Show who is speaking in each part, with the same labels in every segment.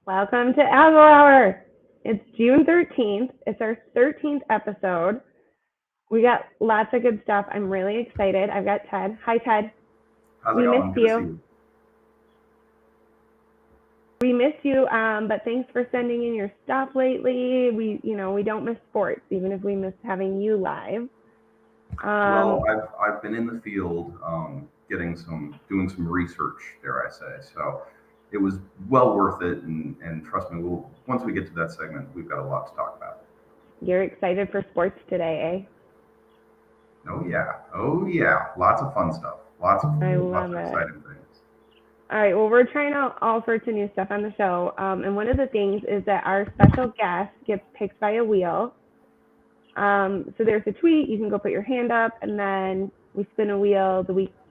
Speaker 1: Welcome to Algo Hour. It's June 13th. It's our 13th episode. We got lots of good stuff. I'm really excited. I've got Ted. Hi, Ted.
Speaker 2: How's it going? Good to see you.
Speaker 1: We missed you, but thanks for sending in your stuff lately. We don't miss sports, even if we miss having you live.
Speaker 2: Well, I've been in the field, doing some research, dare I say. So it was well worth it, and trust me, once we get to that segment, we've got a lot to talk about.
Speaker 1: You're excited for sports today, eh?
Speaker 2: Oh yeah, lots of fun stuff. Lots of
Speaker 1: it.
Speaker 2: Exciting things.
Speaker 1: All right, well, we're trying out all sorts of new stuff on the show, and one of the things is that our special guest gets picked by a wheel. So there's a tweet. You can go put your hand up, and then we spin a wheel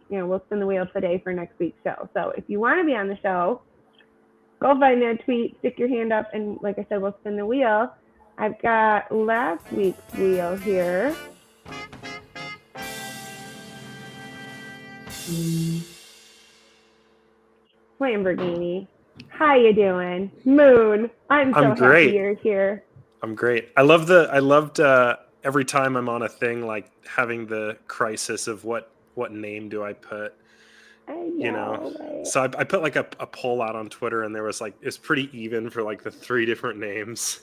Speaker 1: we'll spin the wheel today for next week's show. So if you want to be on the show, go find that tweet, stick your hand up, and like I said, we'll spin the wheel. I've got last week's wheel here. Lamborghini. How you doing? Moon. I'm so
Speaker 3: great.
Speaker 1: Happy you're here.
Speaker 3: I'm great. I loved every time I'm on a thing, like having the crisis of what name do I put?
Speaker 1: I know. Right?
Speaker 3: So I put like a poll out on Twitter, and there was it's pretty even for like the 3 different names.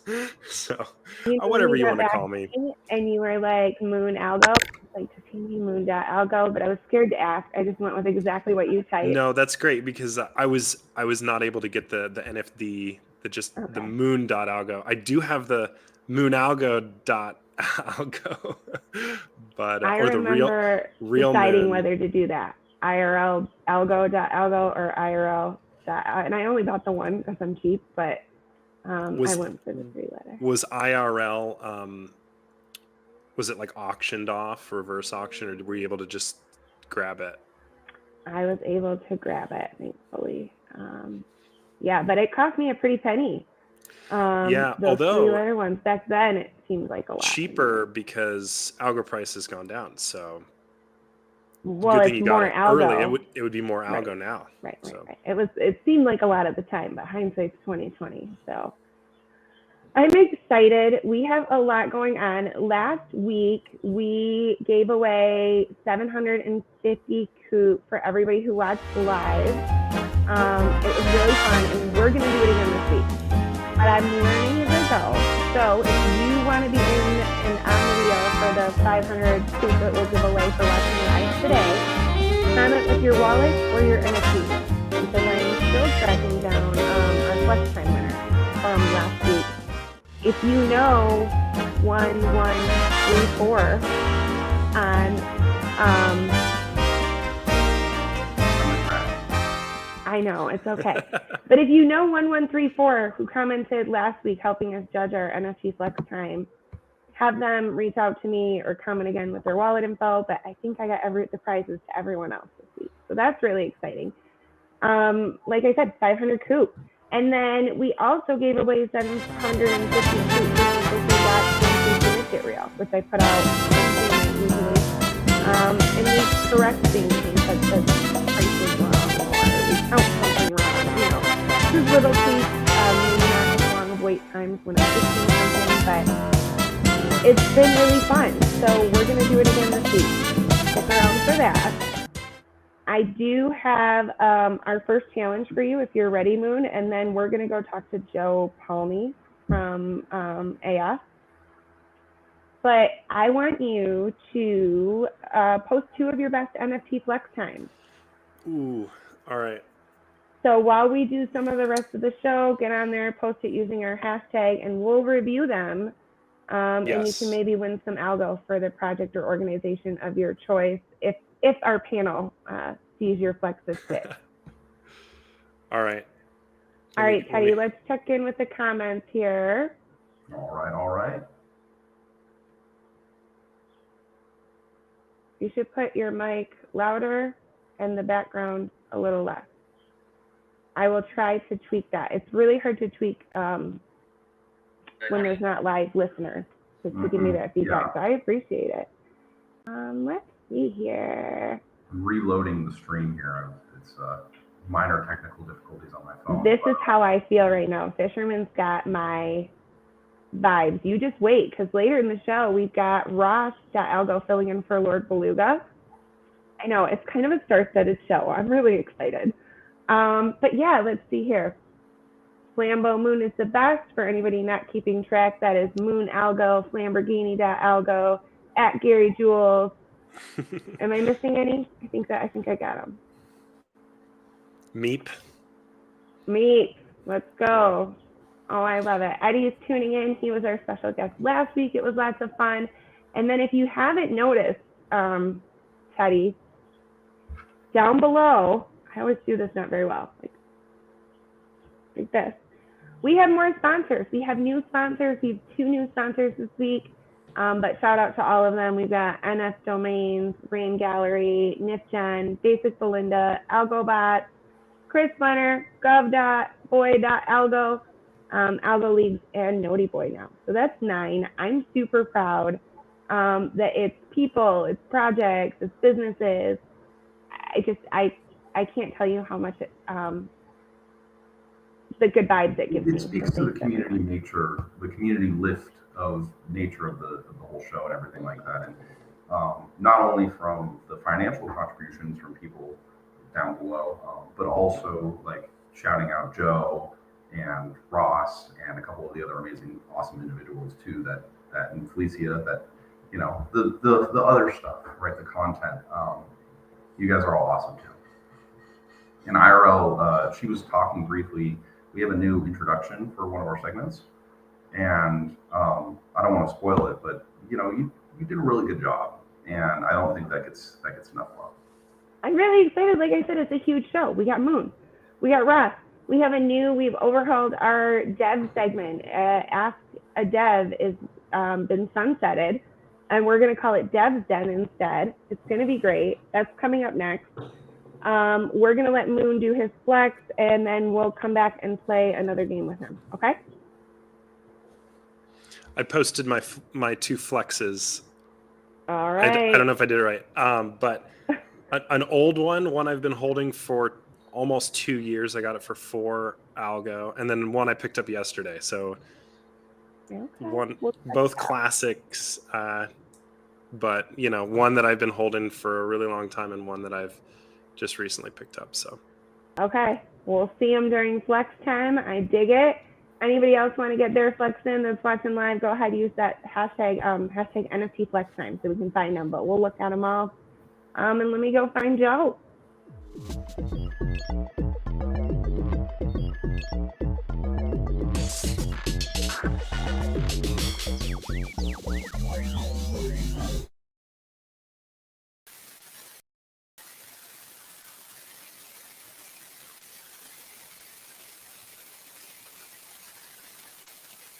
Speaker 3: So whatever you want to call me.
Speaker 1: And you were like Moon Algo, like Moon.algo, but I was scared to ask. I just went with exactly what you typed.
Speaker 3: No, that's great because I was not able to get the NFD, the Moon.algo. I do have the Moonalgo.algo, but
Speaker 1: I
Speaker 3: or the real
Speaker 1: deciding
Speaker 3: Moon.
Speaker 1: whether to do that. IRL algo.algo or IRL. And I only bought the one because I'm cheap, but I went for the 3-letter.
Speaker 3: Was IRL, was it like auctioned off, reverse auction, or were you able to just grab it?
Speaker 1: I was able to grab it, thankfully. But it cost me a pretty penny. Those
Speaker 3: although
Speaker 1: 3-letter ones back then, it seemed like a lot
Speaker 3: cheaper because Algo price has gone down. So
Speaker 1: well, it's more Algo.
Speaker 3: Early. It would be more Algo now.
Speaker 1: Right. It seemed like a lot at the time, but hindsight's 2020. So I'm excited. We have a lot going on. Last week we gave away 750 coupe for everybody who watched live. It was really fun, and we're going to do it again this week. But I'm learning as I go. So if you want to be in and on the wheel for the 500 coupe that we'll give away for watching live today, comment with your wallet or your NFT, because I'm still tracking down our flex time winner from last week. If you know 1134 on I know, it's okay. But if you know 1134 who commented last week helping us judge our NFT Flex Time, have them reach out to me or comment again with their wallet info. But I think I got the prizes to everyone else this week. So that's really exciting. Like I said, 500 coupe. And then we also gave away 750 coupe because we got some material, which I put out usually. And we correct things such as prices wrong. Count something wrong, just little tweaks, maybe not as long of wait times when I'm fixing something, but it's been really fun. So we're going to do it again this week. Stick around for that. I do have our first challenge for you if you're ready, Moon, and then we're going to go talk to Joe Palmy from AF. But I want you to post 2 of your best NFT flex times.
Speaker 3: Ooh, all right.
Speaker 1: So while we do some of the rest of the show, get on there, post it using our hashtag, and we'll review them. And you can maybe win some Algo for the project or organization of your choice if our panel sees your flex as fit.
Speaker 3: All right.
Speaker 1: All right, Teddy, let's check in with the comments here.
Speaker 2: All right.
Speaker 1: You should put your mic louder and the background a little less. I will try to tweak that. It's really hard to tweak when there's not live listeners to give me that feedback. So I appreciate it. Let's see here.
Speaker 2: I'm reloading the stream here. It's minor technical difficulties on my phone.
Speaker 1: This is how I feel right now. Fisherman's got my vibes. You just wait, because later in the show, we've got Ross.Algo filling in for Lord Beluga. I know, it's kind of a star-studded show. I'm really excited. But yeah, let's see here. Flambo Moon is the best. For anybody not keeping track, that is Moon Algo, Flamborghini.Algo, at Gary Jules. Am I missing any? I think I got them.
Speaker 3: Meep.
Speaker 1: Let's go. Oh, I love it. Eddie is tuning in. He was our special guest last week. It was lots of fun. And then if you haven't noticed, Teddy, down below, I always do this not very well, like this. We have more sponsors. We have new sponsors. We have 2 new sponsors this week. But shout out to all of them. We've got NS Domains, Rain Gallery, NifGen, Basic Belinda, AlgoBot, Chris Bunner, Gov.Boy.Algo, Algo Leagues, and Noti Boy now. So that's 9. I'm super proud that it's people, it's projects, it's businesses. I can't tell you how much it, the good vibes it gives me.
Speaker 2: It speaks to the community nature, the community lift of nature of the whole show and everything like that. And not only from the financial contributions from people down below, but also like shouting out Joe and Ross and a couple of the other amazing, awesome individuals too, that and Felicia, that, you know, the other stuff, right? The content. You guys are all awesome too. And IRL, she was talking briefly. We have a new introduction for one of our segments, and I don't want to spoil it, but you know, you did a really good job, and I don't think that gets enough love.
Speaker 1: I'm really excited. Like I said, it's a huge show. We got Moon, we got Ross. We've overhauled our dev segment. Ask a Dev is been sunsetted, and we're going to call it Dev's Den instead. It's going to be great. That's coming up next. We're going to let Moon do his flex, and then we'll come back and play another game with him. Okay?
Speaker 3: I posted my 2 flexes.
Speaker 1: All right.
Speaker 3: I don't know if I did it right. But an old one I've been holding for almost 2 years. I got it for 4 Algo, and then one I picked up yesterday. So both classics, but you know, one that I've been holding for a really long time, and one that I've just recently picked up. So
Speaker 1: okay, we'll see them during flex time. I dig it. Anybody else want to get their flex in that's watching live, go ahead and use that hashtag NFT flex time so we can find them, but we'll look at them all. And let me go find Joe.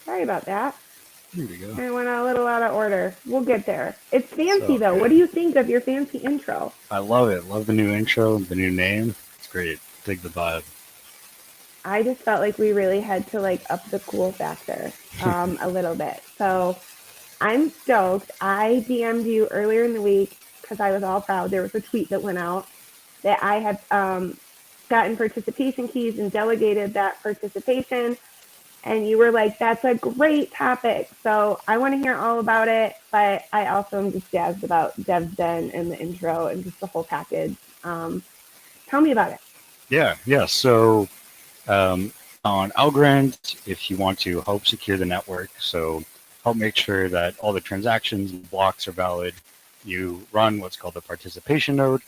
Speaker 1: Sorry about that.
Speaker 4: Here we go.
Speaker 1: I went a little out of order. We'll get there. It's fancy though. What do you think of your fancy intro?
Speaker 4: I love it. Love the new intro, the new name. It's great. Dig the vibe.
Speaker 1: I just felt like we really had to like up the cool factor a little bit. So I'm stoked. I DM'd you earlier in the week because I was all proud. There was a tweet that went out that I had gotten participation keys and delegated that participation. And you were like, that's a great topic. So I want to hear all about it. But I also am just jazzed about Dev's Den and the intro and just the whole package. Tell me about it.
Speaker 4: Yeah. So on Algorand, if you want to help secure the network, so help make sure that all the transactions and blocks are valid, you run what's called the participation node.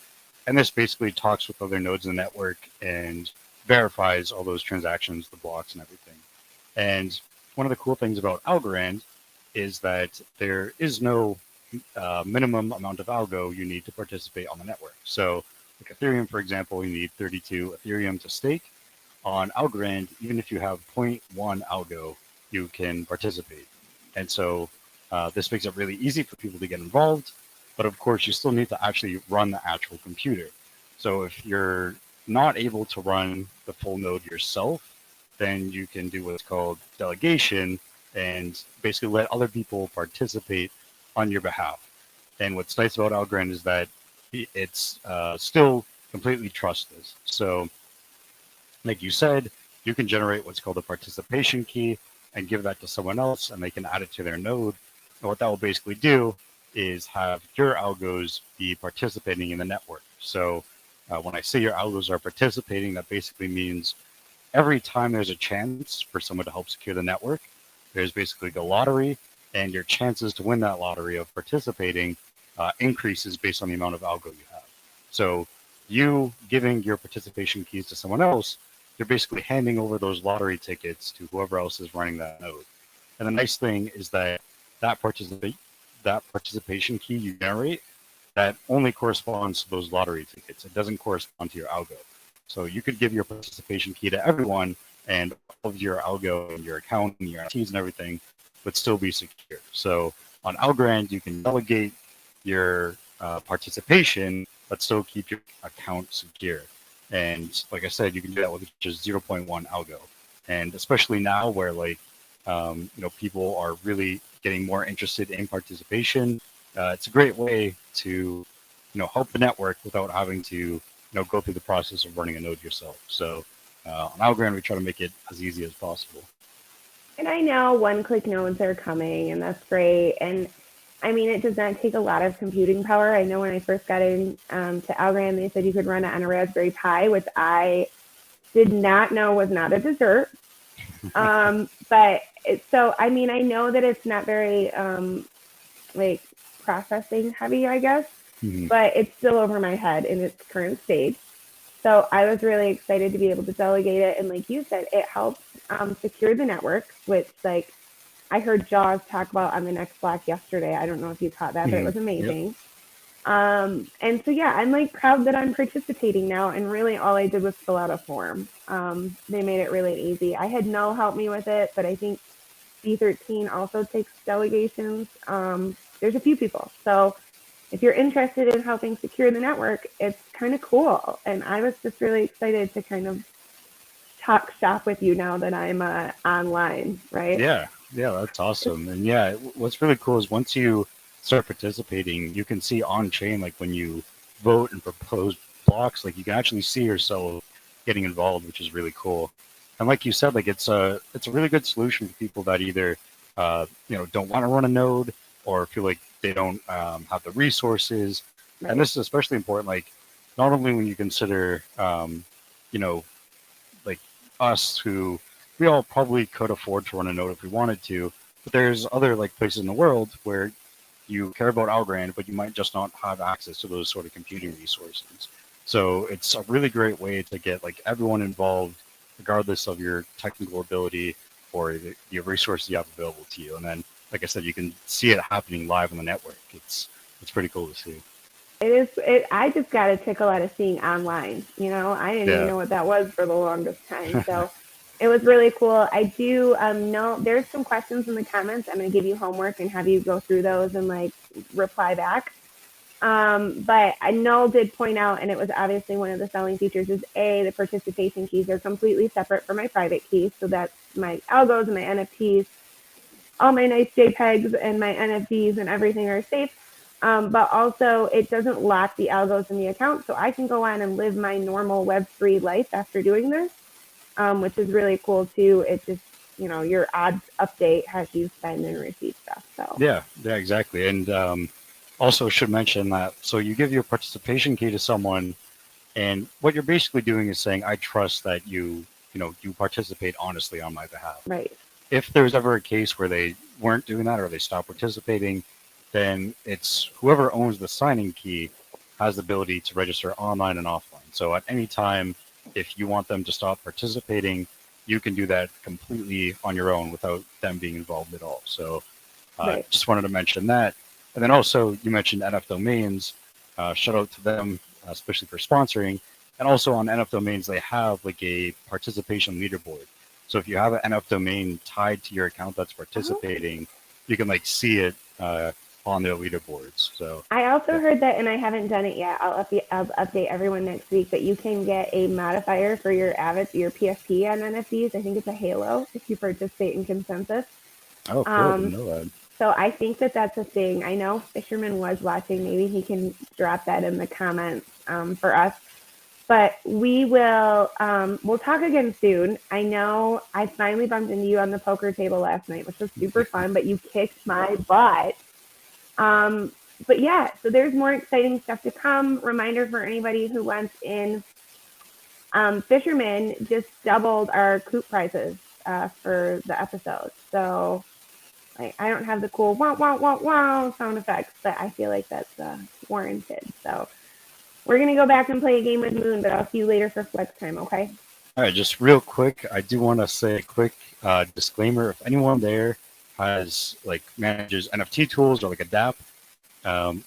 Speaker 4: And this basically talks with other nodes in the network and verifies all those transactions, the blocks and everything. And one of the cool things about Algorand is that there is no minimum amount of algo you need to participate on the network. So like Ethereum, for example, you need 32 Ethereum to stake. On Algorand, even if you have 0.1 algo, you can participate. And so this makes it really easy for people to get involved. But of course, you still need to actually run the actual computer. So if you're not able to run the full node yourself, then you can do what's called delegation and basically let other people participate on your behalf. And what's nice about Algorand is that it's still completely trustless. So like you said, you can generate what's called a participation key and give that to someone else, and they can add it to their node. And what that will basically do is have your algos be participating in the network. So when I say your algos are participating, that basically means every time there's a chance for someone to help secure the network, there's basically a lottery, and your chances to win that lottery of participating increases based on the amount of algo you have. So you giving your participation keys to someone else, you're basically handing over those lottery tickets to whoever else is running that node. And the nice thing is that that participation key you generate, that only corresponds to those lottery tickets. It doesn't correspond to your algo. So you could give your participation key to everyone, and all of your algo and your account and your ITs and everything would still be secure. So on Algorand, you can delegate your participation, but still keep your account secure. And like I said, you can do that with just 0.1 algo. And especially now where people are really getting more interested in participation, it's a great way to help the network without having to go through the process of running a node yourself. So on Algorand, we try to make it as easy as possible.
Speaker 1: And I know one-click nodes are coming, and that's great. And I mean, it does not take a lot of computing power. I know when I first got in to Algorand, they said you could run it on a Raspberry Pi, which I did not know was not a dessert. So I mean, I know that it's not very processing heavy, I guess, but it's still over my head in its current stage. So I was really excited to be able to delegate it. And like you said, it helps secure the network, which I heard Jaws talk about on the next block yesterday. I don't know if you caught that, but it was amazing. Yep. And so, yeah, I'm proud that I'm participating now. And really all I did was fill out a form. They made it really easy. I had Null help me with it, but I think B13 also takes delegations. There's a few people. So if you're interested in helping secure the network, it's kind of cool. And I was just really excited to kind of talk shop with you now that I'm online, right?
Speaker 4: Yeah, that's awesome. And yeah, what's really cool is once you start participating, you can see on chain, when you vote and propose blocks, you can actually see yourself getting involved, which is really cool. And like you said, it's a really good solution for people that either don't want to run a node or feel like they don't have the resources. Right. And this is especially important, not only when you consider us, who we all probably could afford to run a node if we wanted to, but there's other places in the world where you care about Algorand, but you might just not have access to those sort of computing resources. So it's a really great way to get everyone involved, regardless of your technical ability or the resources you have available to you. And then, like I said, you can see it happening live on the network. It's pretty cool to see.
Speaker 1: It is. I just got a tickle out of seeing online. I didn't even know what that was for the longest time. So it was really cool. I do know there's some questions in the comments. I'm going to give you homework and have you go through those and reply back. But I know did point out, and it was obviously one of the selling features, is the participation keys are completely separate from my private keys. So that's my algos and my NFTs. All my nice JPEGs and my NFTs and everything are safe. But also it doesn't lock the algos in the account. So I can go on and live my normal Web3 life after doing this, which is really cool too. It just, your odds update as you spend and receive stuff. So
Speaker 4: yeah, exactly. And also should mention that, so you give your participation key to someone, and what you're basically doing is saying, I trust that you participate honestly on my behalf.
Speaker 1: Right.
Speaker 4: If there's ever a case where they weren't doing that or they stopped participating, then it's whoever owns the signing key has the ability to register online and offline. So at any time, if you want them to stop participating, you can do that completely on your own without them being involved at all. So just wanted to mention that. And then also you mentioned NF Domains. Shout out to them, especially for sponsoring. And also on NF Domains, they have a participation leaderboard. So if you have an NF domain tied to your account that's participating, you can see it on their leaderboards. So
Speaker 1: I also heard that, and I haven't done it yet. I'll update everyone next week, that you can get a modifier for your your PFP on NFTs. I think it's a halo if you participate in consensus.
Speaker 4: Oh, cool. I didn't know that.
Speaker 1: So I think that's a thing. I know Fisherman was watching. Maybe he can drop that in the comments for us. But we'll talk again soon. I know I finally bumped into you on the poker table last night, which was super fun, but you kicked my butt. But yeah, so there's more exciting stuff to come. Reminder for anybody who wants in, Fisherman just doubled our coop prizes for the episode. So I don't have the cool wow, wow, wow, wow sound effects, but I feel like that's warranted. So we're going to go back and play a game with Moon, but I'll see you later for flex time, okay?
Speaker 4: All right, just real quick, I do want to say a quick disclaimer. If anyone there has manages NFT tools or a DApp,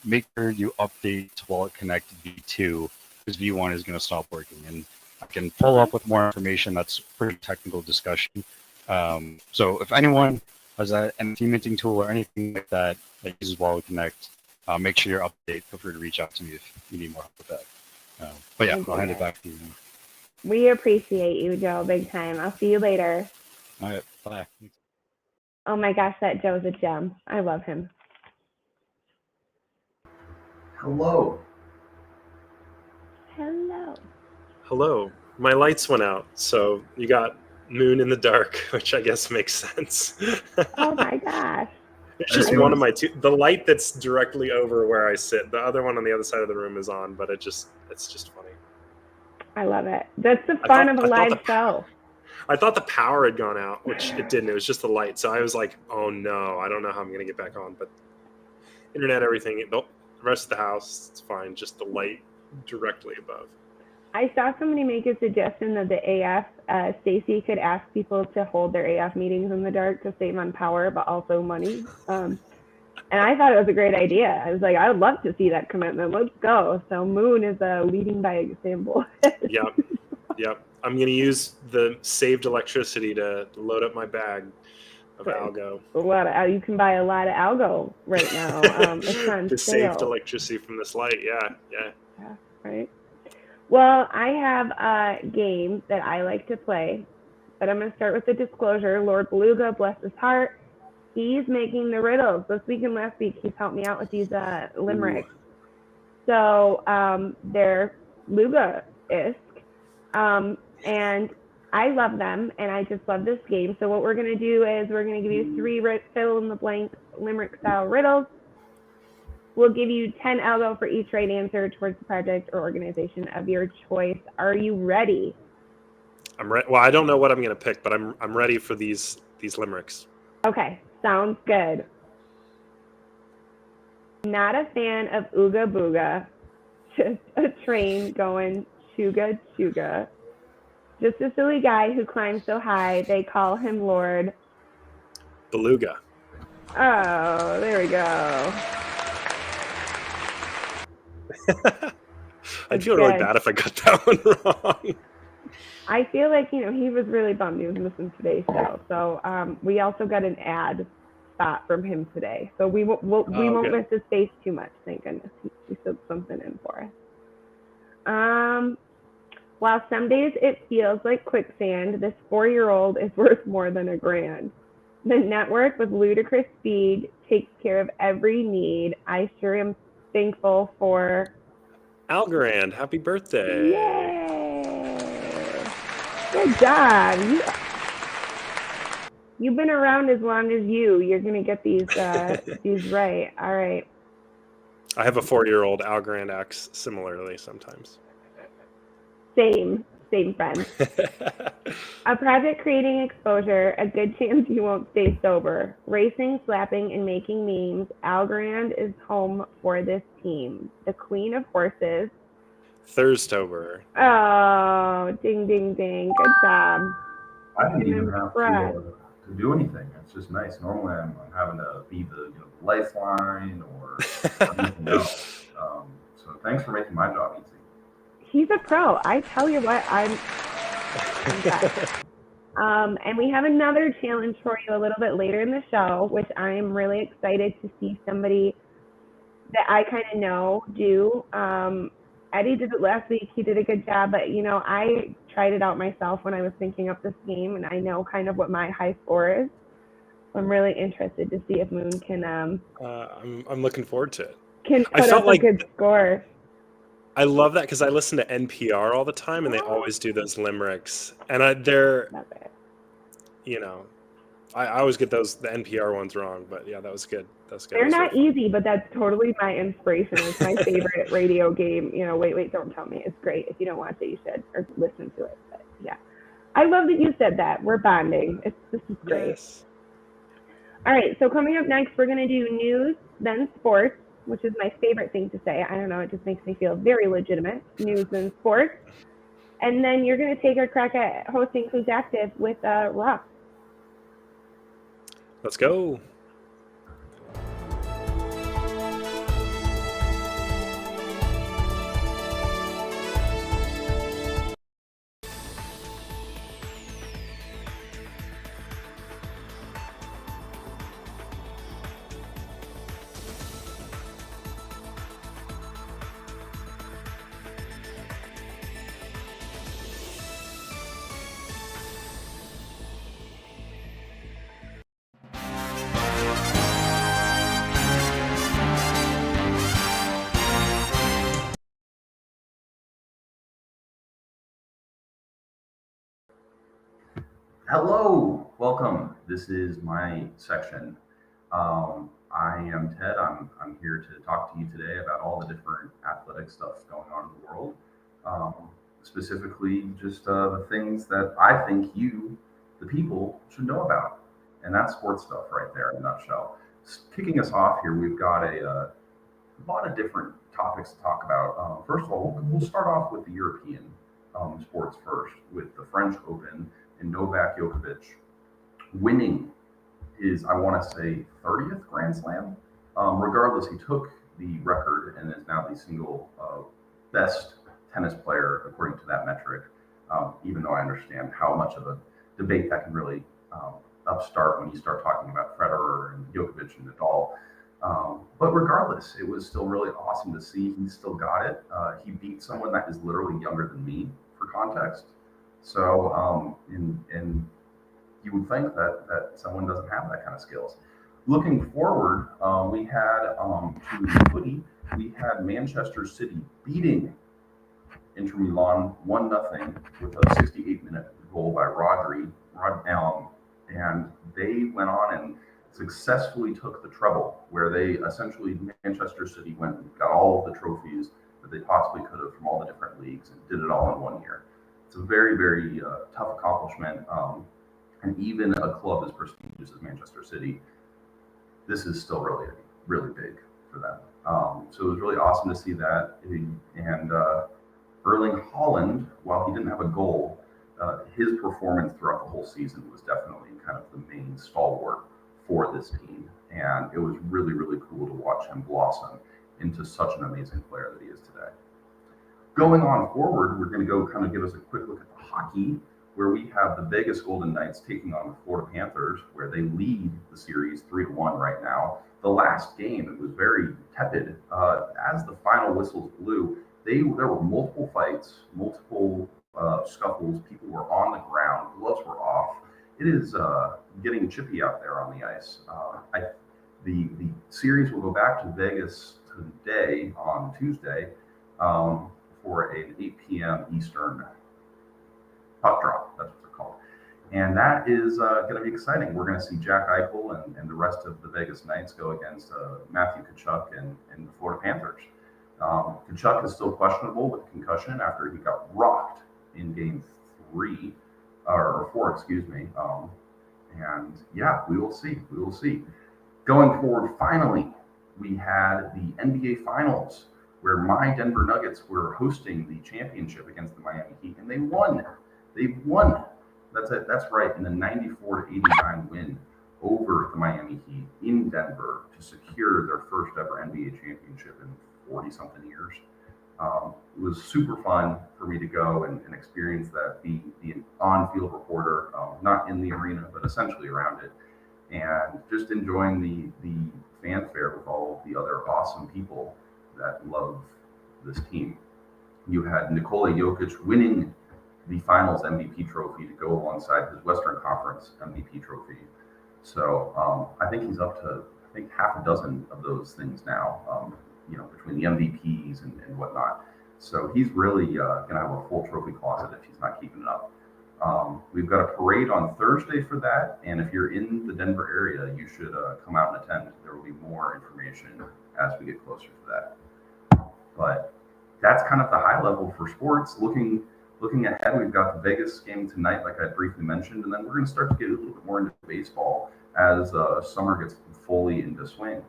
Speaker 4: make sure you update to Wallet Connect V2 because V1 is going to stop working. And I can follow up with more information. That's pretty technical discussion. So if anyone has an NFT minting tool or anything like that that uses Wallet Connect, make sure you're update. Feel free to reach out to me if you need more help with that. But yeah, I'll hand it back to you.
Speaker 1: We appreciate you, Joe, big time. I'll see you later.
Speaker 4: All right, bye.
Speaker 1: Oh my gosh, that Joe's a gem. I love him.
Speaker 2: Hello.
Speaker 1: Hello.
Speaker 3: Hello. My lights went out, so you got Moon in the dark, which I guess makes sense.
Speaker 1: Oh my gosh.
Speaker 3: It's just one of my two. The light that's directly over where I sit. The other one on the other side of the room is on, but it's just funny.
Speaker 1: I love it. That's the fun of a live show.
Speaker 3: I thought the power had gone out, which it didn't. It was just the light. So I was like, oh no, I don't know how I'm going to get back on. But internet, everything, the rest of the house, it's fine. Just the light directly above.
Speaker 1: I saw somebody make a suggestion that the AF, Stacy could ask people to hold their AF meetings in the dark to save on power, but also money. And I thought it was a great idea. I was like, I would love to see that commitment. Let's go. So Moon is leading by example.
Speaker 3: Yep. I'm going to use the saved electricity to load up my bag of Algo.
Speaker 1: You can buy a lot of Algo right now. It's on
Speaker 3: the
Speaker 1: sale.
Speaker 3: saved electricity from this light. Yeah.
Speaker 1: Right. Well, I have a game that I like to play, but I'm going to start with the disclosure. Lord Beluga, bless his heart, he's making the riddles. This week and last week, he's helped me out with these limericks. So they're Luga-esque, and I love them, and I just love this game. So what we're going to do is we're going to give you 3 fill-in-the-blank limerick-style riddles. We'll give you 10 Algo for each right answer towards the project or organization of your choice. Are you ready?
Speaker 3: I'm ready. Well, I don't know what I'm going to pick, but I'm ready for these limericks.
Speaker 1: Okay, sounds good. Not a fan of Ooga Booga, just a train going chuga chuga. Just a silly guy who climbs so high, they call him Lord
Speaker 3: Beluga.
Speaker 1: Oh, there we go.
Speaker 3: I'd feel really bad if I got that one wrong.
Speaker 1: I feel like, he was really bummed he was missing today's show. So we also got an ad spot from him today. So we won't miss his face too much. Thank goodness. He said something in for us. While some days it feels like quicksand, this 4-year-old is worth more than $1,000. The network with ludicrous speed takes care of every need. I sure am thankful for
Speaker 3: Algorand. Happy birthday.
Speaker 1: Yay! Good job. You've been around as long as you're going to get these right. All right.
Speaker 3: I have a 4-year-old. Algorand acts similarly sometimes.
Speaker 1: Same friend. A project creating exposure, a good chance you won't stay sober. Racing, slapping, and making memes. Algorand is home for this team. The queen of horses.
Speaker 3: Thurstober.
Speaker 1: Oh, ding, ding, ding. Good job.
Speaker 2: I didn't even have to do anything. It's just nice. Normally I'm having to be the lifeline or anything else. So thanks for making my job easy.
Speaker 1: He's a pro. I tell you what, I'm and we have another challenge for you a little bit later in the show, which I'm really excited to see somebody that I kind of know do. Eddie did it last week. He did a good job, but I tried it out myself when I was thinking up this game, and I know kind of what my high score is. I'm really interested to see if Moon can.
Speaker 3: I'm looking forward to it.
Speaker 1: Can put up a good score.
Speaker 3: I love that because I listen to NPR all the time, and they always do those limericks. And they're,
Speaker 1: Love it.
Speaker 3: you know, I always get the NPR ones wrong, but yeah, that was good. That's good.
Speaker 1: They're not easy, but that's totally my inspiration. It's my favorite radio game. Wait, don't tell me. It's great. If you don't watch it, you should, or listen to it. But yeah, I love that you said that. We're bonding. This is great.
Speaker 3: Yes.
Speaker 1: All right, so coming up next, we're going to do news, then sports, which is my favorite thing to say. I don't know, it just makes me feel very legitimate. News, then sports. And then you're going to take a crack at hosting Who's Active with Ross.
Speaker 3: Let's go.
Speaker 2: Hello, welcome. This is my section. I am Ted. I'm here to talk to you today about all the different athletic stuff going on in the world. Specifically, just the things that I think you, the people, should know about. And that's sports stuff right there in a nutshell. Kicking us off here, we've got a lot of different topics to talk about. First of all, we'll start off with the European sports first, with the French Open and Novak Djokovic winning his, I want to say, 30th Grand Slam. Regardless, he took the record and is now the single best tennis player according to that metric, even though I understand how much of a debate that can really upstart when you start talking about Federer and Djokovic and Nadal. But regardless, it was still really awesome to see. He still got it. He beat someone that is literally younger than me, for context. So, and you would think that someone doesn't have that kind of skills. Looking forward, we had to footy. We had Manchester City beating Inter Milan 1-0 with a 68-minute goal by Rodri, and they went on and successfully took the treble, where they essentially, Manchester City went and got all of the trophies that they possibly could have from all the different leagues and did it all in 1 year. It's a very, very tough accomplishment. And even a club as prestigious as Manchester City, this is still really, really big for them. So it was really awesome to see that. And Erling Haaland, while he didn't have a goal, his performance throughout the whole season was definitely kind of the main stalwart for this team. And it was really, really cool to watch him blossom into such an amazing player that he is today. Going on forward, we're going to go kind of give us a quick look at the hockey, where we have the Vegas Golden Knights taking on the Florida Panthers, where they lead the series 3-1 right now. The last game, it was very tepid. As the final whistles blew, there were multiple fights, multiple scuffles. People were on the ground, gloves were off. It is getting chippy out there on the ice. The series will go back to Vegas today on Tuesday for an 8 p.m. Eastern puck drop. That's what they're called. And that is going to be exciting. We're going to see Jack Eichel and the rest of the Vegas Knights go against Matthew Tkachuk and the Florida Panthers. Tkachuk is still questionable with concussion after he got rocked in game 3 or 4, excuse me. And yeah, we will see. We will see. Going forward, finally, we had the NBA Finals, where my Denver Nuggets were hosting the championship against the Miami Heat, and they won. They won. That's it. That's right. In a 94-89 win over the Miami Heat in Denver to secure their first ever NBA championship in 40-something years. It was super fun for me to go and experience that, be an on-field reporter, not in the arena, but essentially around it, and just enjoying the fanfare with all of the other awesome people that love this team. You had Nikola Jokic winning the Finals MVP trophy to go alongside his Western Conference MVP trophy. So I think he's up to half a dozen of those things now. Between the MVPs and whatnot. So he's really going to have a full trophy closet if he's not keeping it up. We've got a parade on Thursday for that, and if you're in the Denver area, you should come out and attend. There will be more information as we get closer to that. But that's kind of the high level for sports. Looking ahead, we've got the Vegas game tonight, like I briefly mentioned, and then we're going to start to get a little bit more into baseball as summer gets fully into swing.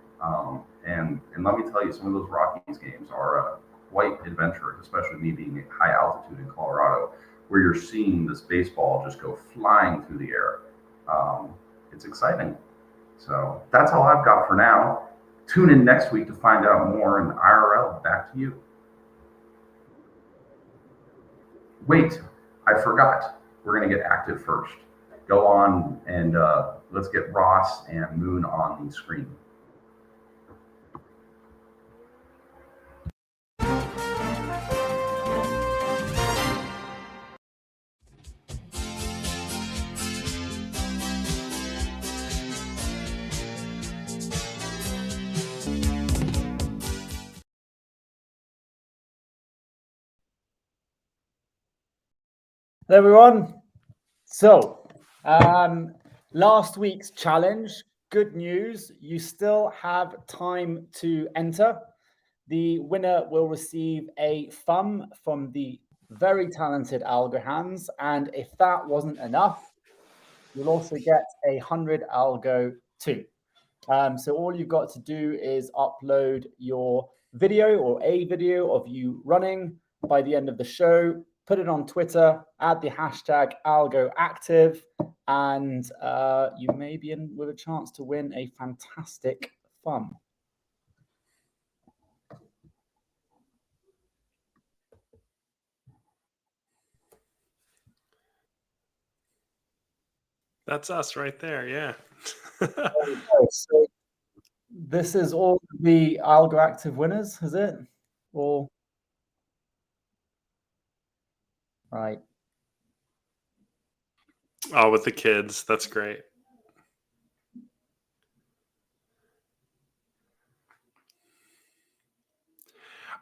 Speaker 2: And let me tell you, some of those Rockies games are quite adventurous, especially me being at high altitude in Colorado, where you're seeing this baseball just go flying through the air. It's exciting. So that's all I've got for now. Tune in next week to find out more. And IRL, back to you. Wait, I forgot. We're going to get active first. Go on and let's get Ross and Moon on the screen.
Speaker 5: Hello, everyone. So, last week's challenge, good news, you still have time to enter. The winner will receive a thumb from the very talented Algo hands, and if that wasn't enough, you'll also get 100 Algo too. So all you've got to do is upload your video or a video of you running by the end of the show, put it on Twitter, add the hashtag AlgoActive, and you may be in with a chance to win a fantastic thumb.
Speaker 3: That's us right there, yeah.
Speaker 5: So this is all the AlgoActive winners, is it? Or right.
Speaker 3: Oh, with the kids, that's great.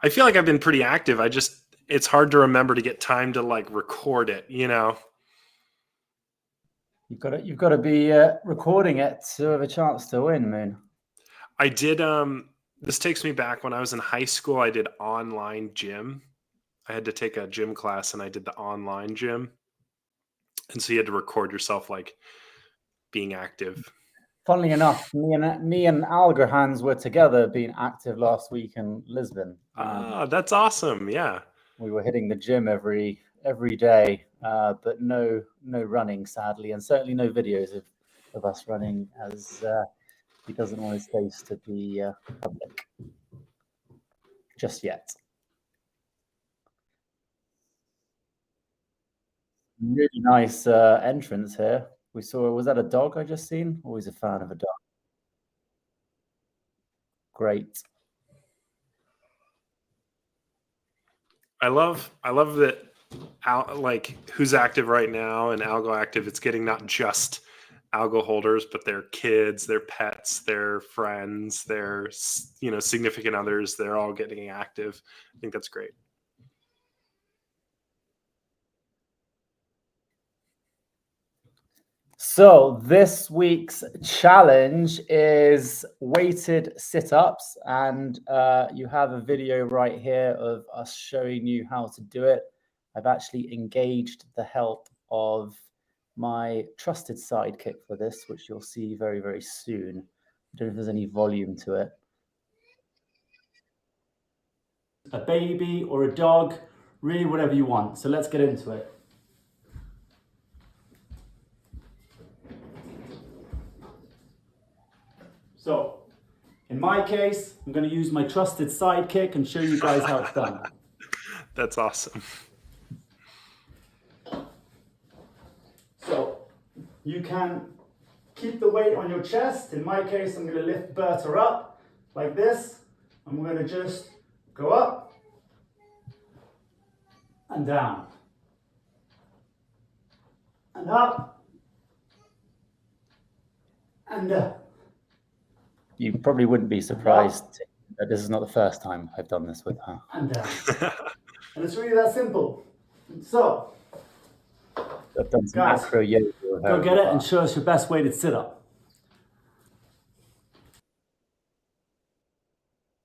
Speaker 3: I feel like I've been pretty active. It's hard to remember to get time to like record it, you know.
Speaker 5: You've got to be recording it to have a chance to win, Moon.
Speaker 3: I did this takes me back when I was in high school. I did online gym. I had to take a gym class and I did the online gym. And so you had to record yourself like being active.
Speaker 5: Funnily enough, me and Algo hands were together being active last week in Lisbon.
Speaker 3: That's awesome. Yeah.
Speaker 5: We were hitting the gym every day, but no running, sadly, and certainly no videos of us running, as he doesn't want his face to be public just yet. Really nice entrance here. We saw, was that a dog I just seen? Always a fan of a dog. Great.
Speaker 3: I love that like who's active right now and Algo Active, it's getting not just Algo holders, but their kids, their pets, their friends, their significant others. They're all getting active. I think that's great.
Speaker 5: So this week's challenge is weighted sit-ups, and you have a video right here of us showing you how to do it. I've actually engaged the help of my trusted sidekick for this, which you'll see very, very soon. I don't know if there's any volume to it. A baby or a dog, really whatever you want. So let's get into it. So, in my case, I'm going to use my trusted sidekick and show you guys how it's done.
Speaker 3: That's awesome.
Speaker 5: So, you can keep the weight on your chest. In my case, I'm going to lift Berta up like this. And we're going to just go up and down. And up and up. You probably wouldn't be surprised that this is not the first time I've done this with her. And down. And it's really that simple. So,
Speaker 6: I've done some
Speaker 5: guys,
Speaker 6: acro yoga.
Speaker 5: go get it and show us your best weighted sit-up.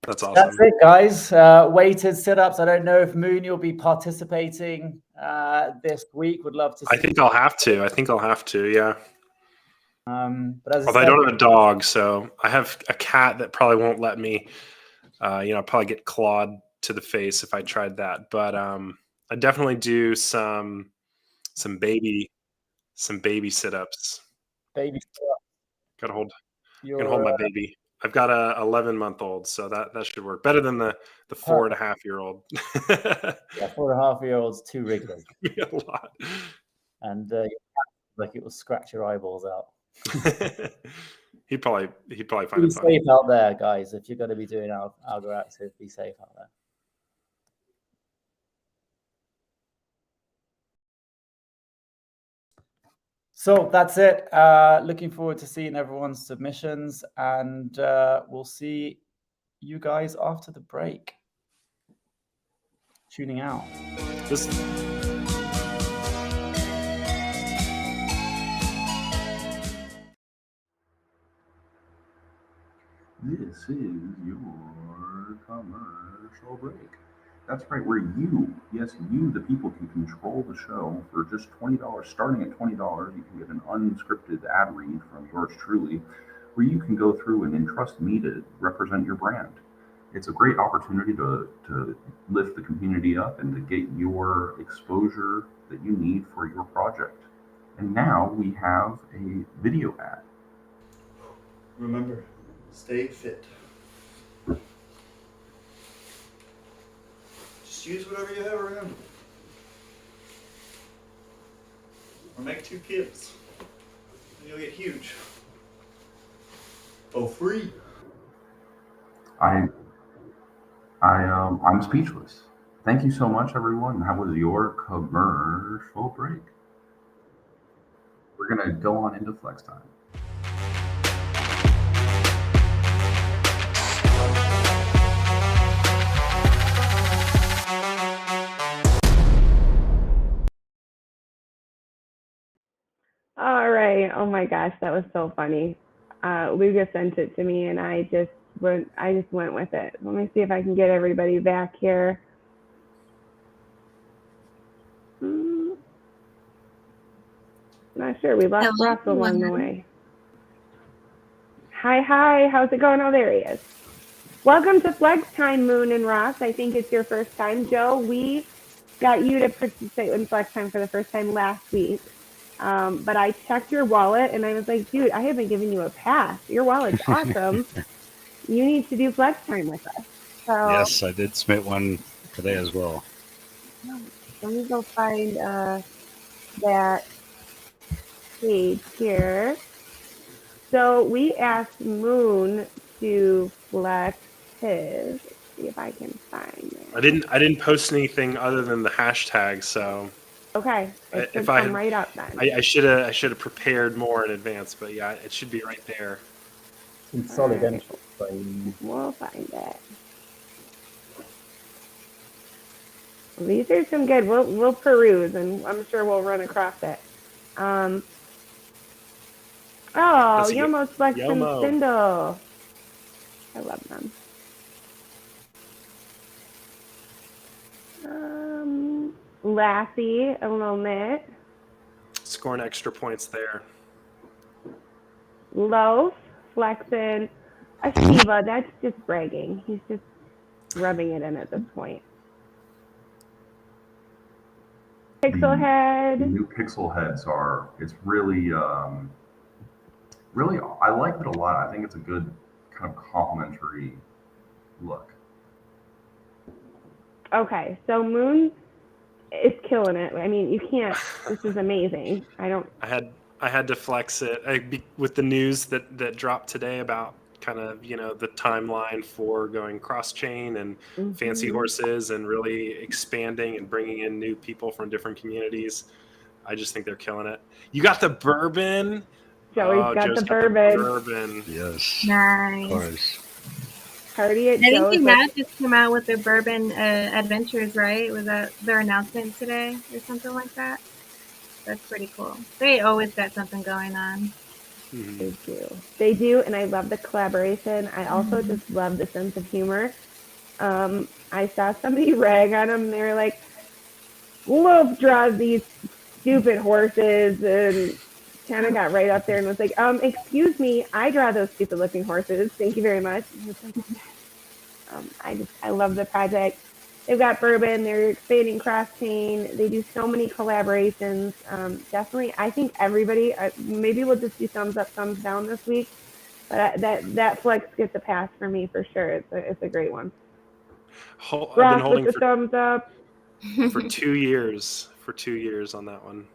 Speaker 3: That's awesome.
Speaker 5: That's it, guys. Weighted sit-ups. I don't know if Moon you'll be participating this week. Would love to see.
Speaker 3: I think I'll have to. Yeah.
Speaker 5: But as
Speaker 3: Although I
Speaker 5: I said,
Speaker 3: don't have a dog, so I have a cat that probably won't let me. Probably get clawed to the face if I tried that. But I definitely do some baby sit-ups.
Speaker 5: baby sit-up.
Speaker 3: Gotta hold
Speaker 5: You're,
Speaker 3: can hold my baby. I've got a 11-month-old, so that should work better than the 4.5-year-old.
Speaker 5: yeah, 4.5-year-olds too wriggly,
Speaker 3: A lot.
Speaker 5: and like it will scratch your eyeballs out.
Speaker 3: he'd probably find
Speaker 5: Be
Speaker 3: it funny.
Speaker 5: safe out there, guys. If you're going to be doing Algo Active, be safe out there. So that's it. Looking forward to seeing everyone's submissions, and we'll see you guys after the break. Tuning out.
Speaker 3: This
Speaker 2: This is your commercial break. That's right, where you, yes, you, the people, can control the show for just $20. Starting at $20, you can get an unscripted ad read from yours truly, where you can go through and entrust me to represent your brand. It's a great opportunity to lift the community up and to get your exposure that you need for your project. And now we have a video ad.
Speaker 7: Remember, stay fit. Just use whatever you have around you. Or make 2 kids. And you'll get huge. For free.
Speaker 2: I'm speechless. Thank you so much, everyone. That was your commercial break. We're gonna go on into flex time.
Speaker 1: All right. Oh my gosh, that was so funny. Luca sent it to me, and I just went with it. Let me see if I can get everybody back here. Not sure. We lost Ross along the way. Hi. How's it going? Oh, there he is. Welcome to Flex Time, Moon and Ross. I think it's your first time. Joe, we got you to participate in Flex Time for the first time last week. But I checked your wallet and I was like, dude, I haven't given you a pass. Your wallet's awesome. You need to do Flex Time with us. So,
Speaker 4: Yes, I did submit one today as well.
Speaker 1: let me go find that page here. So we asked Moon to flex his. Let's see if I can find it.
Speaker 3: I didn't post anything other than the hashtag, so
Speaker 1: Okay, it should
Speaker 3: if I
Speaker 1: come
Speaker 3: had-
Speaker 1: right up then.
Speaker 3: I should have prepared more in advance, but yeah, it should be right there.
Speaker 5: In solid
Speaker 1: Alright.
Speaker 5: entry frame.
Speaker 1: We'll find it. Well, these are some good. We'll peruse, and I'm sure we'll run across it. Oh,
Speaker 3: That's a
Speaker 1: Yomo's Flex and
Speaker 3: Yomo.
Speaker 1: Spindle. I love them. Lassie, a little bit.
Speaker 3: Scoring extra points there.
Speaker 1: Loaf, flexing. A Shiva, that's just bragging. He's just rubbing it in at this point. Pixel
Speaker 2: The
Speaker 1: head.
Speaker 2: new pixel heads it's really, really, I like it a lot. I think it's a good kind of complementary look.
Speaker 1: Okay, so Moon is killing it. I mean, you can't. This is amazing.
Speaker 3: I had to flex it with the news that dropped today about kind of the timeline for going cross chain and fancy horses and really expanding and bringing in new people from different communities. I just think they're killing it. You got the bourbon.
Speaker 1: Joey's got
Speaker 3: Joe's
Speaker 1: the bourbon.
Speaker 3: bourbon.
Speaker 4: Yes.
Speaker 8: Nice.
Speaker 4: Of course.
Speaker 1: Party at
Speaker 8: I think
Speaker 1: Joe's.
Speaker 8: Matt just came out with their bourbon adventures, right? Was that their announcement today or something like that? That's pretty cool. They always got something going on.
Speaker 3: Mhm.
Speaker 1: They do, and I love the collaboration. I also just love the sense of humor. I saw somebody rag on them. They were like, Wolf draws these stupid horses, and kind of got right up there and was like, excuse me, I draw those stupid looking horses. Thank you very much. And I was like, yes. I love the project. They've got bourbon. They're expanding cross chain. They do so many collaborations. Definitely, I think everybody. Maybe we'll just do thumbs up, thumbs down this week. But that flex gets a pass for me for sure. It's a great one.
Speaker 3: I've been
Speaker 1: Rock with
Speaker 3: holding
Speaker 1: the thumbs up.
Speaker 3: for 2 years. For 2 years on that one.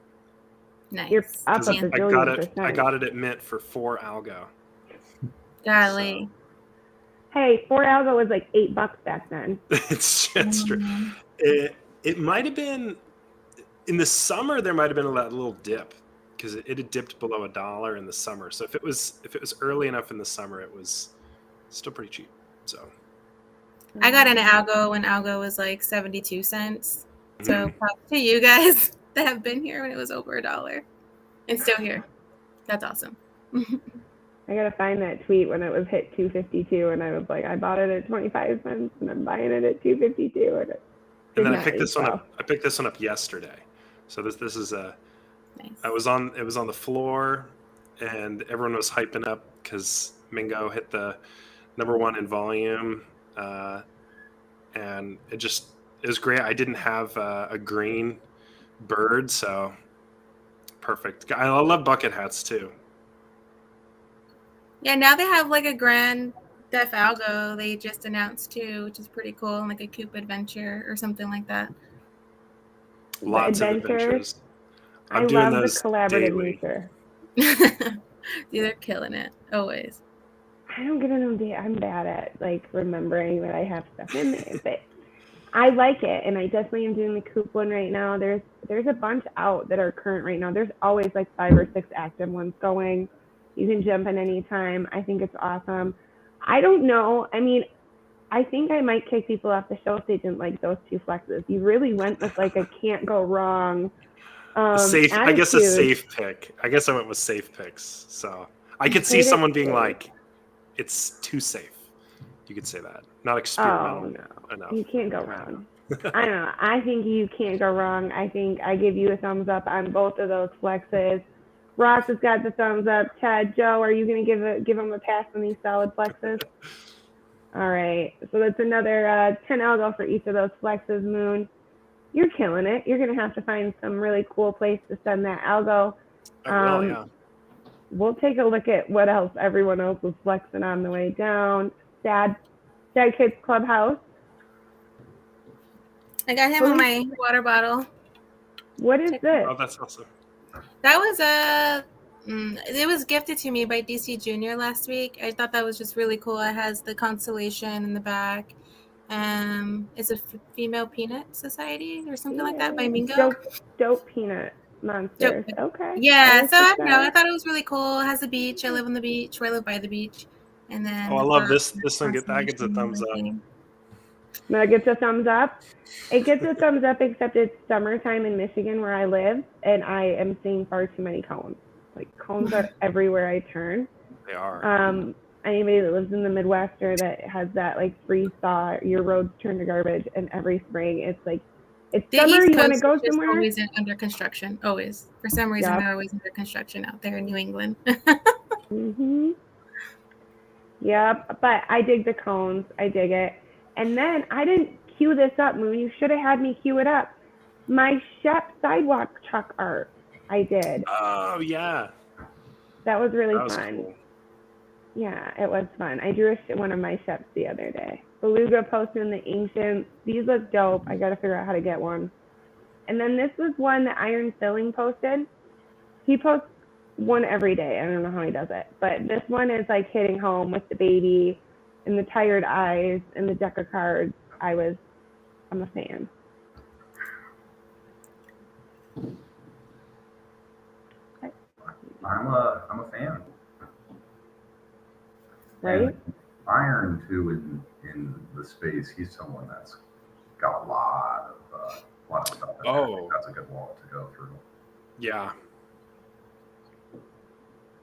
Speaker 8: Nice.
Speaker 1: You're up a
Speaker 3: I got
Speaker 1: bazillion
Speaker 3: it. I
Speaker 1: percent.
Speaker 3: got it at Mint for 4 Algo.
Speaker 8: Golly.
Speaker 1: Hey, 4 Algo was like $8 back then.
Speaker 3: It's true. It might have been in the summer. There might have been a little dip because it had dipped below $1 in the summer. So if it was early enough in the summer, it was still pretty cheap. So
Speaker 8: I got an Algo when Algo was like 72 cents. So props to you guys that have been here when it was over $1 and still here. That's awesome.
Speaker 1: I gotta find that tweet when it was hit 252, and I was like, I bought it at 25 cents, and I'm buying it at 252.
Speaker 3: And then I picked this one up. I picked this one up yesterday. So this is a.
Speaker 8: Nice.
Speaker 3: It was on the floor, and everyone was hyping up because Mingo hit the #1 in volume, and it was great. I didn't have a green bird, so perfect. I love bucket hats too.
Speaker 8: Yeah, now they have like a Grand Theft Algo they just announced too, which is pretty cool, and like a Coop Adventure or something like that.
Speaker 3: Lots of adventures.
Speaker 1: I love the collaborative nature.
Speaker 8: They're killing it always.
Speaker 1: I don't get an idea. I'm bad at like remembering that I have stuff in there, but I like it, and I definitely am doing the Coop one right now. There's a bunch out that are current right now. There's always like 5 or 6 active ones going. You can jump in anytime. I think it's awesome. I don't know. I mean, I think I might kick people off the show if they didn't like those 2 flexes. You really went with like a can't go wrong.
Speaker 3: Safe.
Speaker 1: Attitude.
Speaker 3: I guess a safe pick. I guess I went with safe picks. So I could see someone being like, "It's too safe." You could say that. Not experimental.
Speaker 1: Oh no, you can't go wrong. I don't know. I think you can't go wrong. I think I give you a thumbs up on both of those flexes. Ross has got the thumbs up. Chad, Joe, are you going to give him a pass on these solid flexes? All right. So that's another 10 Algo for each of those flexes, Moon. You're killing it. You're going to have to find some really cool place to send that Algo.
Speaker 3: I will, yeah.
Speaker 1: We'll take a look at what else everyone else was flexing on the way down. Sad Kids Clubhouse.
Speaker 8: I got him on my water bottle.
Speaker 1: What is this?
Speaker 3: Oh, that's awesome.
Speaker 8: That was it was gifted to me by DC Junior last week. I thought that was just really cool. It has the constellation in the back. It's a female peanut society or something like that by Mingo.
Speaker 1: Dope peanut monsters. Okay.
Speaker 8: Yeah, so I don't know. I thought it was really cool. It has a beach. I live on the beach, or I live by the beach. And then
Speaker 3: I love this. This one that gets a thumbs up.
Speaker 1: No, it gets a thumbs up. It gets a thumbs up, except it's summertime in Michigan where I live, and I am seeing far too many cones. Like, cones are everywhere I turn.
Speaker 3: They are.
Speaker 1: Anybody that lives in the Midwest or that has that, like, free thaw, your roads turn to garbage, and every spring it's like, it's
Speaker 8: the
Speaker 1: summer,
Speaker 8: East
Speaker 1: you want to
Speaker 8: Coast
Speaker 1: go
Speaker 8: is
Speaker 1: somewhere?
Speaker 8: always under construction, always. For some reason, they're always under construction out there in New England.
Speaker 1: Mm-hmm. Yep, but I dig the cones. I dig it. And then I didn't cue this up, Moon. You should have had me cue it up. My Shep sidewalk truck art, I did.
Speaker 3: Oh, yeah.
Speaker 1: That was really
Speaker 3: was
Speaker 1: fun.
Speaker 3: Cool.
Speaker 1: Yeah, it was fun. I drew one of my Sheps the other day. Beluga posted in the Ancient. These look dope. I got to figure out how to get one. And then this was one that Iron Filling posted. He posts one every day. I don't know how he does it. But this one is like hitting home with the baby and the tired eyes and the deck of cards. I'm a fan.
Speaker 2: I'm a fan.
Speaker 1: Right?
Speaker 2: Iron too in the space. He's someone that's got a lot of stuff. In there. I think that's a good wall to go through.
Speaker 3: Yeah.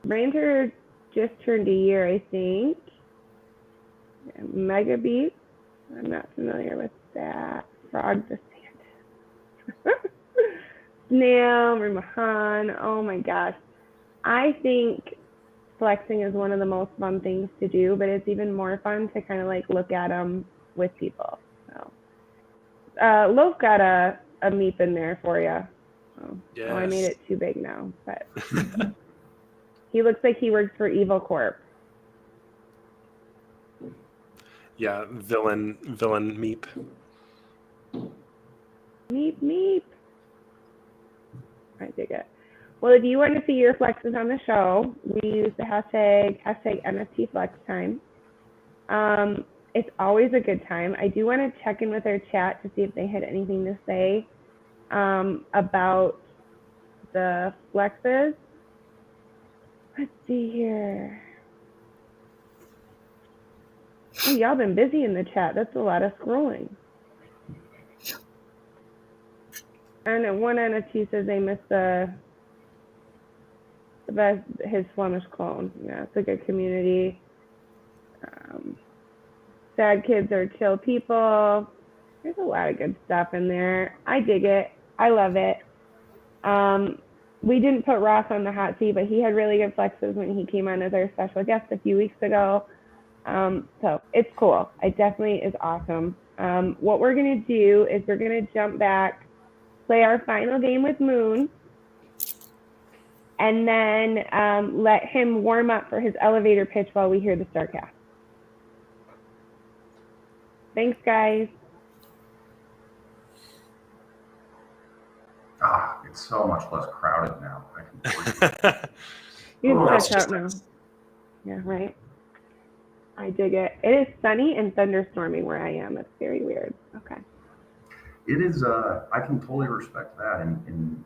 Speaker 1: Ranger just turned a year, I think. Mega Beats. I'm not familiar with that. Frog the Sand. Snail, Rimahan. Oh my gosh. I think flexing is one of the most fun things to do, but it's even more fun to kind of like look at them with people. So, Loaf got a meep in there for you.
Speaker 3: Yes.
Speaker 1: Oh, I made it too big now, but he looks like he works for Evil Corp.
Speaker 3: Yeah, villain meep.
Speaker 1: Meep, meep. I dig it. Well, if you want to see your flexes on the show, we use the hashtag NFT Flex Time. It's always a good time. I do want to check in with our chat to see if they had anything to say about the flexes. Let's see here. Oh, y'all been busy in the chat. That's a lot of scrolling. And one NFT says they missed the best, his Flemish clone. Yeah, it's a good community. Sad kids are chill people. There's a lot of good stuff in there. I dig it. I love it. We didn't put Ross on the hot seat, but he had really good flexes when he came on as our special guest a few weeks ago. So it's cool. It definitely is awesome. What we're going to do is we're going to jump back, play our final game with Moon, and then let him warm up for his elevator pitch while we hear the Starcast. Thanks, guys.
Speaker 2: It's so much less crowded now. I can breathe.
Speaker 1: You can
Speaker 3: That's
Speaker 1: touch out
Speaker 3: just
Speaker 1: now.
Speaker 3: nice.
Speaker 1: Yeah, right. I dig it. It is sunny and thunderstorming where I am. It's very weird. Okay.
Speaker 2: It is. I can totally respect that, and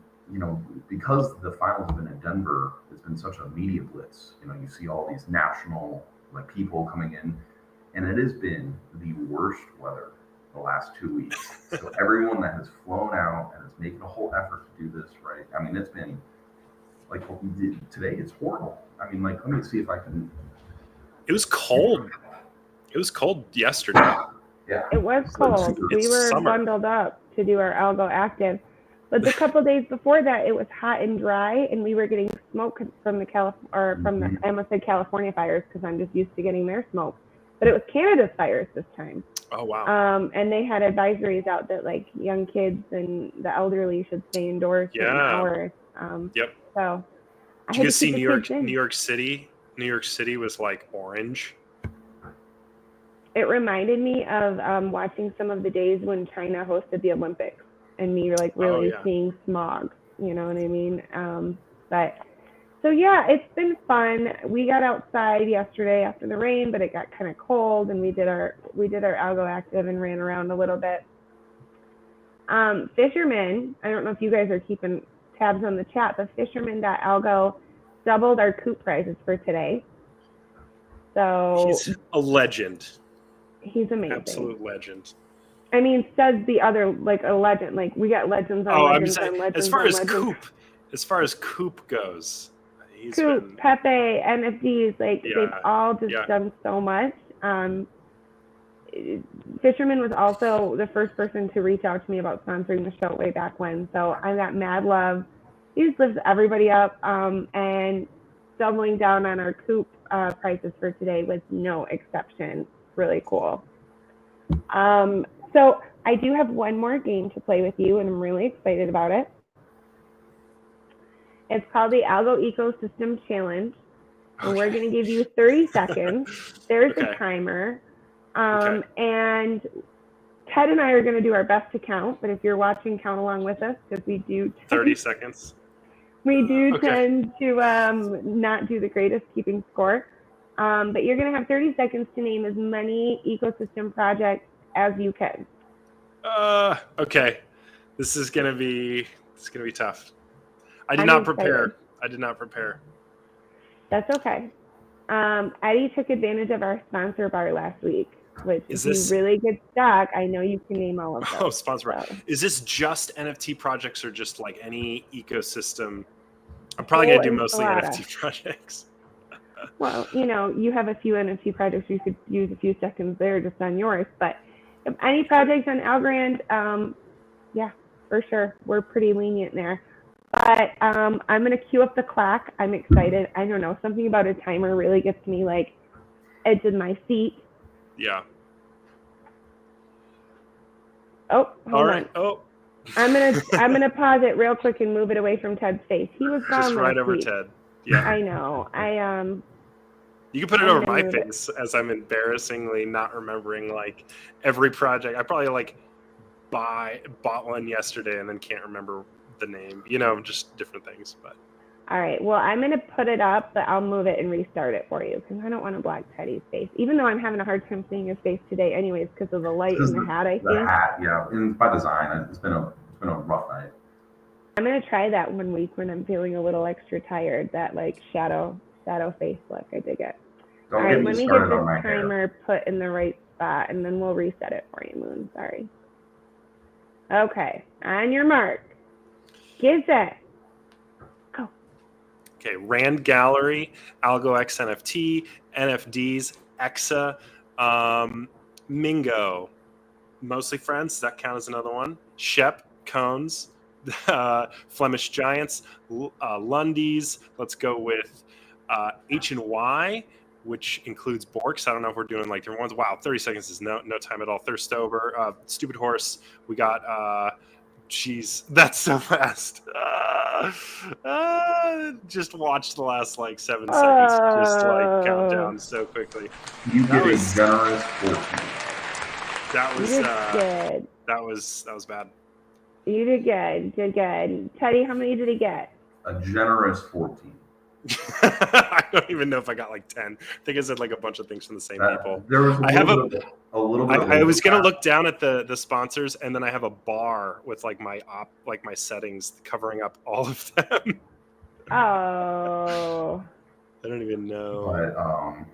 Speaker 2: because the finals have been in Denver, it's been such a media blitz. You see all these national people coming in, and it has been the worst weather the last 2 weeks. So everyone that has flown out and is making a whole effort to do this, right? I mean, it's been like what we did today. It's horrible. I mean, let me see if I can.
Speaker 3: It was cold. It was cold yesterday.
Speaker 2: Yeah.
Speaker 1: It was cold. We were
Speaker 3: summer.
Speaker 1: bundled up to do our Algo Active. But the couple days before that, it was hot and dry, and we were getting smoke from the I almost said California fires because I'm just used to getting their smoke. But it was Canada's fires this time.
Speaker 3: Oh, wow.
Speaker 1: And they had advisories out that young kids and the elderly should stay indoors for hours.
Speaker 3: Yep.
Speaker 1: So
Speaker 3: Did you guys see New York City? New York City was orange.
Speaker 1: It reminded me of watching some of the days when China hosted the Olympics and me really seeing smog, you know what I mean? So yeah, it's been fun. We got outside yesterday after the rain, but it got kind of cold, and we did our Algo Active and ran around a little bit. Fisherman, I don't know if you guys are keeping tabs on the chat, but Fisherman.algo doubled our coop prices for today. So
Speaker 3: he's a legend.
Speaker 1: He's amazing.
Speaker 3: Absolute legend.
Speaker 1: I mean, says the other a legend. We got legends on legends on legends.
Speaker 3: As far as Coop goes,
Speaker 1: Coop, Pepe, NFTs, they've all just done so much. Fisherman was also the first person to reach out to me about sponsoring the show way back when. So I got mad love. He just lifts everybody up, and doubling down on our Coop prices for today was no exception. Really cool. So I do have one more game to play with you, and I'm really excited about it. It's called the Algo Ecosystem Challenge, and we're going to give you 30 seconds. There's a timer, and Ted and I are going to do our best to count, but if you're watching, count along with us, because we do
Speaker 3: 30 seconds.
Speaker 1: We do tend to not do the greatest keeping score. But you're going to have 30 seconds to name as many ecosystem projects as you can.
Speaker 3: Okay. This is going to be tough. I did not prepare.
Speaker 1: That's okay. Eddie took advantage of our sponsor bar last week, which
Speaker 3: Is
Speaker 1: if
Speaker 3: this-
Speaker 1: you really get stuck, I know you can name all of those.
Speaker 3: Oh, sponsor.
Speaker 1: so.
Speaker 3: Is this just NFT projects or just like any ecosystem? I'm probably going to do
Speaker 1: Full
Speaker 3: mostly
Speaker 1: enchilada.
Speaker 3: NFT projects.
Speaker 1: Well, you have a few NFT projects. You could use a few seconds there just on yours. But if any projects on Algorand, yeah, for sure. We're pretty lenient there. But I'm going to cue up the clock. I'm excited. I don't know. Something about a timer really gets me like edge of my seat.
Speaker 3: Yeah.
Speaker 1: Oh, hold on.
Speaker 3: Oh,
Speaker 1: I'm gonna pause it real quick and move it away from Ted's face. He was gone
Speaker 3: just right
Speaker 1: last
Speaker 3: over
Speaker 1: week.
Speaker 3: Ted. Yeah.
Speaker 1: I know.
Speaker 3: You can put it
Speaker 1: I'm
Speaker 3: over
Speaker 1: gonna
Speaker 3: my
Speaker 1: move it.
Speaker 3: face as I'm embarrassingly not remembering like every project. I probably like bought one yesterday and then can't remember the name. Just different things. But
Speaker 1: All right. Well, I'm gonna put it up, but I'll move it and restart it for you because I don't want to block Teddy's face. Even though I'm having a hard time seeing his face today, anyways, because of the light and the hat. I
Speaker 2: The
Speaker 1: think
Speaker 2: hat, yeah, and by design. It's been a rough night.
Speaker 1: I'm gonna try that one week when I'm feeling a little extra tired. That like shadow face look. I dig it.
Speaker 2: Don't
Speaker 1: All
Speaker 2: get
Speaker 1: right.
Speaker 2: me
Speaker 1: Let me get
Speaker 2: started on
Speaker 1: this
Speaker 2: my hair.
Speaker 1: timer put in the right spot, and then we'll reset it for you, Moon. Sorry. Okay. On your mark. Get set.
Speaker 3: okay, Rand Gallery, Algo X NFT, NFDs, Exa, Mingo, Mostly Friends. Does that count as another one? Shep, Cones, Flemish Giants, Lundy's. Let's go with H&Y, which includes Borks. I don't know if we're doing like different ones. Wow, 30 seconds is no time at all. Thirstover, Stupid Horse. We got Jeez, that's so fast. Just watch the last like 7 seconds just like count down so quickly.
Speaker 2: You
Speaker 3: That
Speaker 2: get a
Speaker 3: was-
Speaker 2: generous 14.
Speaker 3: That
Speaker 1: You
Speaker 3: was
Speaker 1: did good.
Speaker 3: that was bad.
Speaker 1: You did good. Did good. Teddy, how many did he get?
Speaker 2: A generous 14.
Speaker 3: I don't even know if I got like 10. I think I said like a bunch of things from the same people.
Speaker 2: There was
Speaker 3: I have
Speaker 2: a little bit.
Speaker 3: I was gonna look down at the sponsors, and then I have a bar with like my settings covering up all of them.
Speaker 1: Oh.
Speaker 3: I don't even know.
Speaker 2: But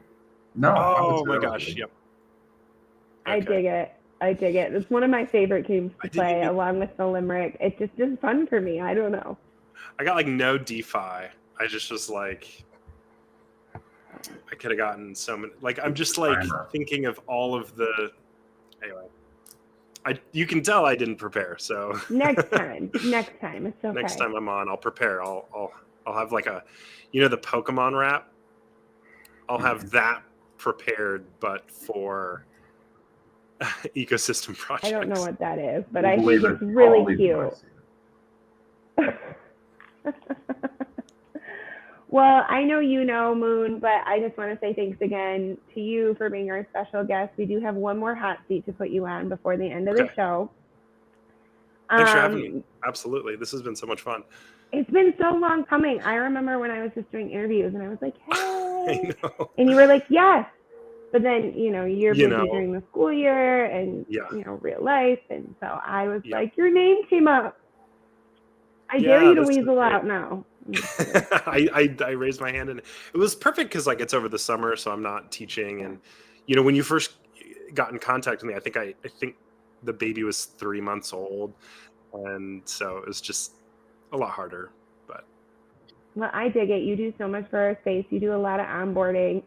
Speaker 2: no.
Speaker 3: Oh my gosh! Yep.
Speaker 1: I
Speaker 3: Okay.
Speaker 1: dig it. I dig it. It's one of my favorite games
Speaker 3: I
Speaker 1: to
Speaker 3: didn't
Speaker 1: play,
Speaker 3: even-
Speaker 1: along with the Limerick. It just is fun for me. I don't know.
Speaker 3: I got like no DeFi. I just was like, I could have gotten so many. Like I'm just like
Speaker 2: Timer.
Speaker 3: thinking of all of the. Anyway, you can tell I didn't prepare. So
Speaker 1: Next time. Next time. It's okay.
Speaker 3: next time I'm on, I'll prepare. I'll have like a, the Pokemon rap. I'll have that prepared, but for ecosystem projects.
Speaker 1: I don't know what that is, but
Speaker 2: We'll
Speaker 1: I think
Speaker 2: believe
Speaker 1: it's
Speaker 2: it. I'll
Speaker 1: really
Speaker 2: believe when I
Speaker 1: cute.
Speaker 2: see it.
Speaker 1: Well, I know you know, Moon, but I just want to say thanks again to you for being our special guest. We do have one more hot seat to put you on before the end of the
Speaker 3: Okay.
Speaker 1: show.
Speaker 3: Thanks for having me. Absolutely, this has been so much fun.
Speaker 1: It's been so long coming. I remember when I was just doing interviews and I was like, hey.
Speaker 3: I know.
Speaker 1: And you were like, yes. But then, you're busy
Speaker 3: You know.
Speaker 1: during the school year and,
Speaker 3: Yeah.
Speaker 1: real life. And so I was
Speaker 3: Yeah.
Speaker 1: like, your name came up. I
Speaker 3: Yeah,
Speaker 1: dare you to
Speaker 3: this is
Speaker 1: weasel
Speaker 3: great.
Speaker 1: out now.
Speaker 3: I raised my hand, and it was perfect because like it's over the summer, so I'm not teaching. And when you first got in contact with me, I think the baby was 3 months old, and so it was just a lot harder. But
Speaker 1: Well, I dig it. You do so much for our space. You do a lot of onboarding.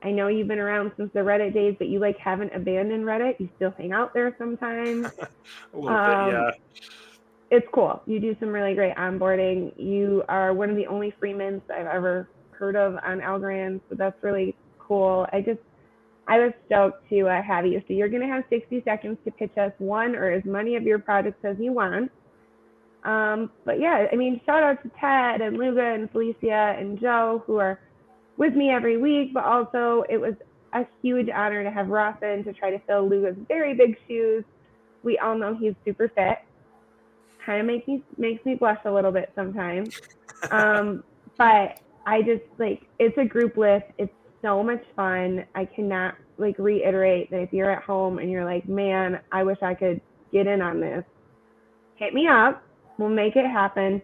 Speaker 1: I know you've been around since the Reddit days, but you haven't abandoned Reddit. You still hang out there sometimes.
Speaker 3: a little bit, yeah.
Speaker 1: It's cool. You do some really great onboarding. You are one of the only free mints I've ever heard of on Algorand, so that's really cool. I was stoked to have you. So you're going to have 60 seconds to pitch us one or as many of your projects as you want. But yeah, I mean, shout out to Ted and Luga and Felicia and Joe who are with me every week, but also it was a huge honor to have Rawson to try to fill Luga's very big shoes. We all know he's super fit. Kind of makes me blush a little bit sometimes. But I just it's a group lift. It's so much fun. I cannot reiterate that if you're at home and you're like, man, I wish I could get in on this, hit me up. We'll make it happen.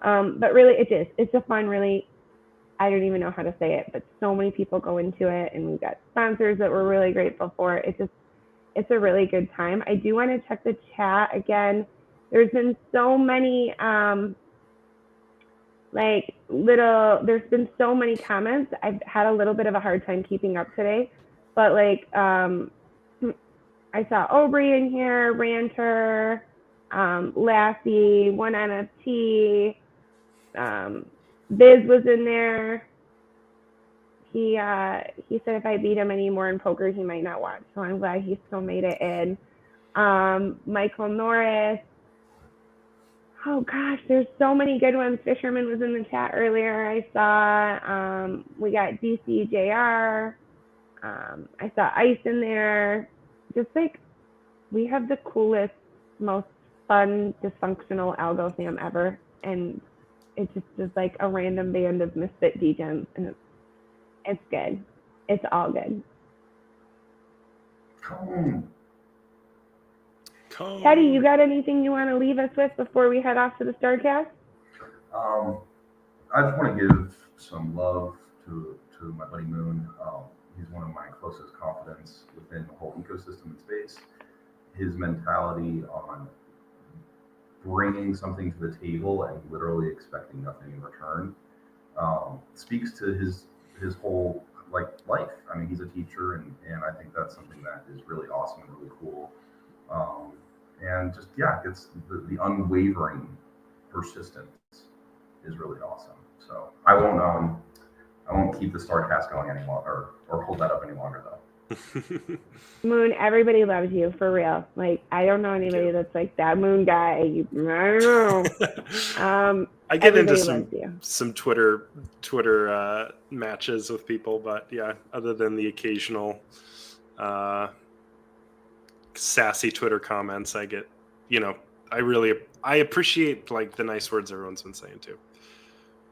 Speaker 1: But really, it's a fun, really I don't even know how to say it, but so many people go into it, and we've got sponsors that we're really grateful for. It's a really good time. I do want to check the chat again. There's been so many there's been so many comments. I've had a little bit of a hard time keeping up today, but I saw Aubrey in here, Ranter, Lassie, 1NFT, Biz was in there. He said if I beat him anymore in poker, he might not watch. So I'm glad he still made it in. Michael Norris. Oh gosh, there's so many good ones. Fisherman was in the chat earlier. I saw we got DCJR. I saw Ice in there. Just like we have the coolest, most fun, dysfunctional Algo fam ever, and it just is like a random band of misfit degens, and it's good. It's all good. Teddy, you got anything you want to leave us with before we head off to the Starcast?
Speaker 2: I just want to give some love to my buddy Moon. He's one of my closest confidants within the whole ecosystem in space. His mentality on bringing something to the table and literally expecting nothing in return speaks to his whole life. I mean, he's a teacher, and I think that's something that is really awesome and really cool. And just it's the unwavering persistence is really awesome. So I won't keep the Starcast going any longer or hold that up any longer though.
Speaker 1: Moon, everybody loves you for real. Like, I don't know anybody that's like that Moon guy. I don't know.
Speaker 3: I get into some Twitter matches with people, but yeah, other than the occasional sassy Twitter comments, I get, I appreciate like the nice words everyone's been saying too.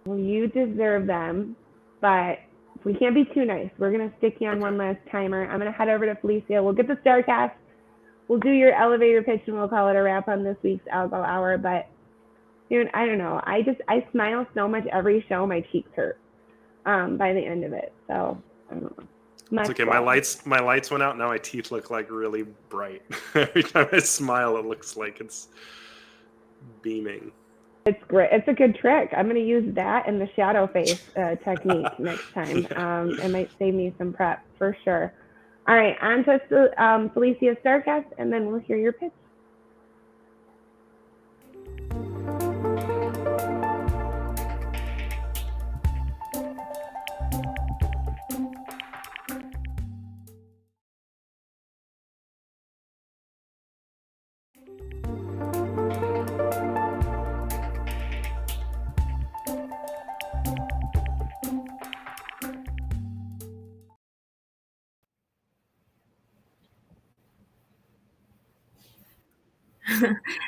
Speaker 1: Well, you deserve them, but we can't be too nice. We're going to stick you on one last timer. I'm going to head over to Felicia. We'll get the Starcast. We'll do your elevator pitch, and we'll call it a wrap on this week's Algo Hour. But, dude, I don't know. I smile so much every show, my cheeks hurt by the end of it. So, I don't know.
Speaker 3: It's okay. My lights went out. Now my teeth look like really bright. Every time I smile, it looks like it's beaming.
Speaker 1: It's great. It's a good trick. I'm going to use that and the shadow face technique next time. It might save me some prep for sure. All right, on to Felicia Starcast, and then we'll hear your pitch.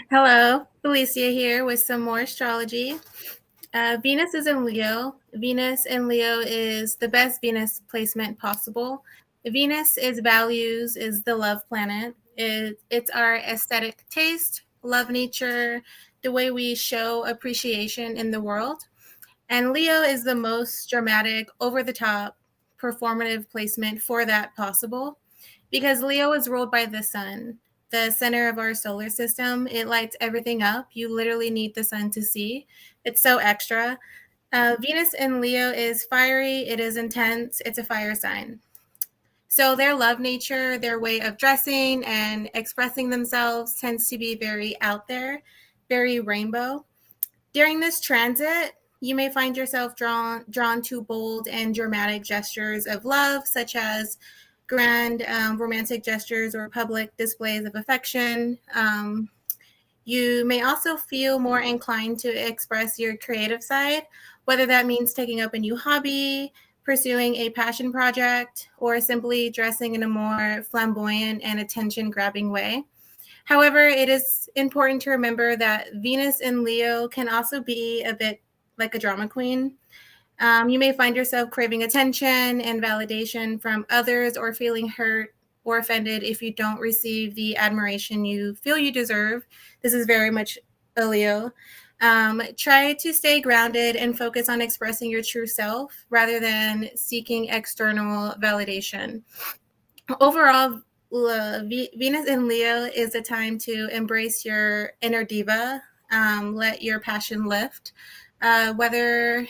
Speaker 8: Hello, Felicia here with some more astrology. Venus is in Leo. Venus in Leo is the best Venus placement possible. Venus is values, is the love planet. It's our aesthetic taste, love nature, the way we show appreciation in the world. And Leo is the most dramatic, over-the-top, performative placement for that possible, because Leo is ruled by the sun, the center of our solar system. It lights everything up. You literally need the sun to see. It's so extra. Venus in Leo is fiery. It is intense. It's a fire sign. So their love nature, their way of dressing and expressing themselves tends to be very out there, very rainbow. During this transit, you may find yourself drawn to bold and dramatic gestures of love, such as grand romantic gestures or public displays of affection. You may also feel more inclined to express your creative side, whether that means taking up a new hobby, pursuing a passion project, or simply dressing in a more flamboyant and attention-grabbing way. However, it is important to remember that Venus in Leo can also be a bit like a drama queen. You may find yourself craving attention and validation from others, or feeling hurt or offended if you don't receive the admiration you feel you deserve. This is very much a Leo. Try to stay grounded and focus on expressing your true self rather than seeking external validation. Overall, Venus in Leo is a time to embrace your inner diva, let your passion lift. Whether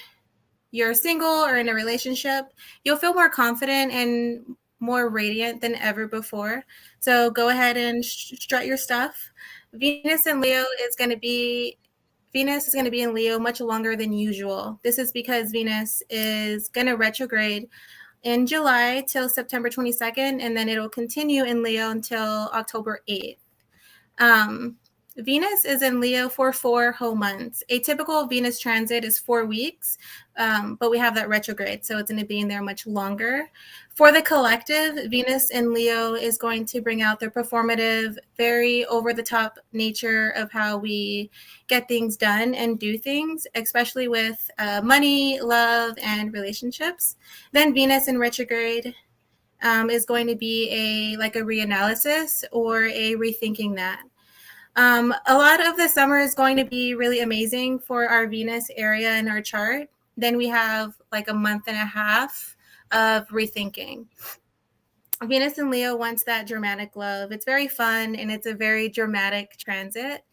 Speaker 8: you're single or in a relationship, you'll feel more confident and more radiant than ever before. So go ahead and strut your stuff. Venus in Leo is going to be Venus is going to be in Leo much longer than usual. This is because Venus is going to retrograde in July till September 22nd, and then it'll continue in Leo until October 8th. Venus is in Leo for 4 whole months. A typical Venus transit is 4 weeks, but we have that retrograde, so it's going to be in there much longer. For the collective, Venus in Leo is going to bring out the performative, very over-the-top nature of how we get things done and do things, especially with money, love, and relationships. Then Venus in retrograde is going to be a reanalysis or a rethinking that. A lot of the summer is going to be really amazing for our Venus area in our chart. Then we have like a month and a half of rethinking. Venus in Leo wants that dramatic love. It's very fun and it's a very dramatic transit.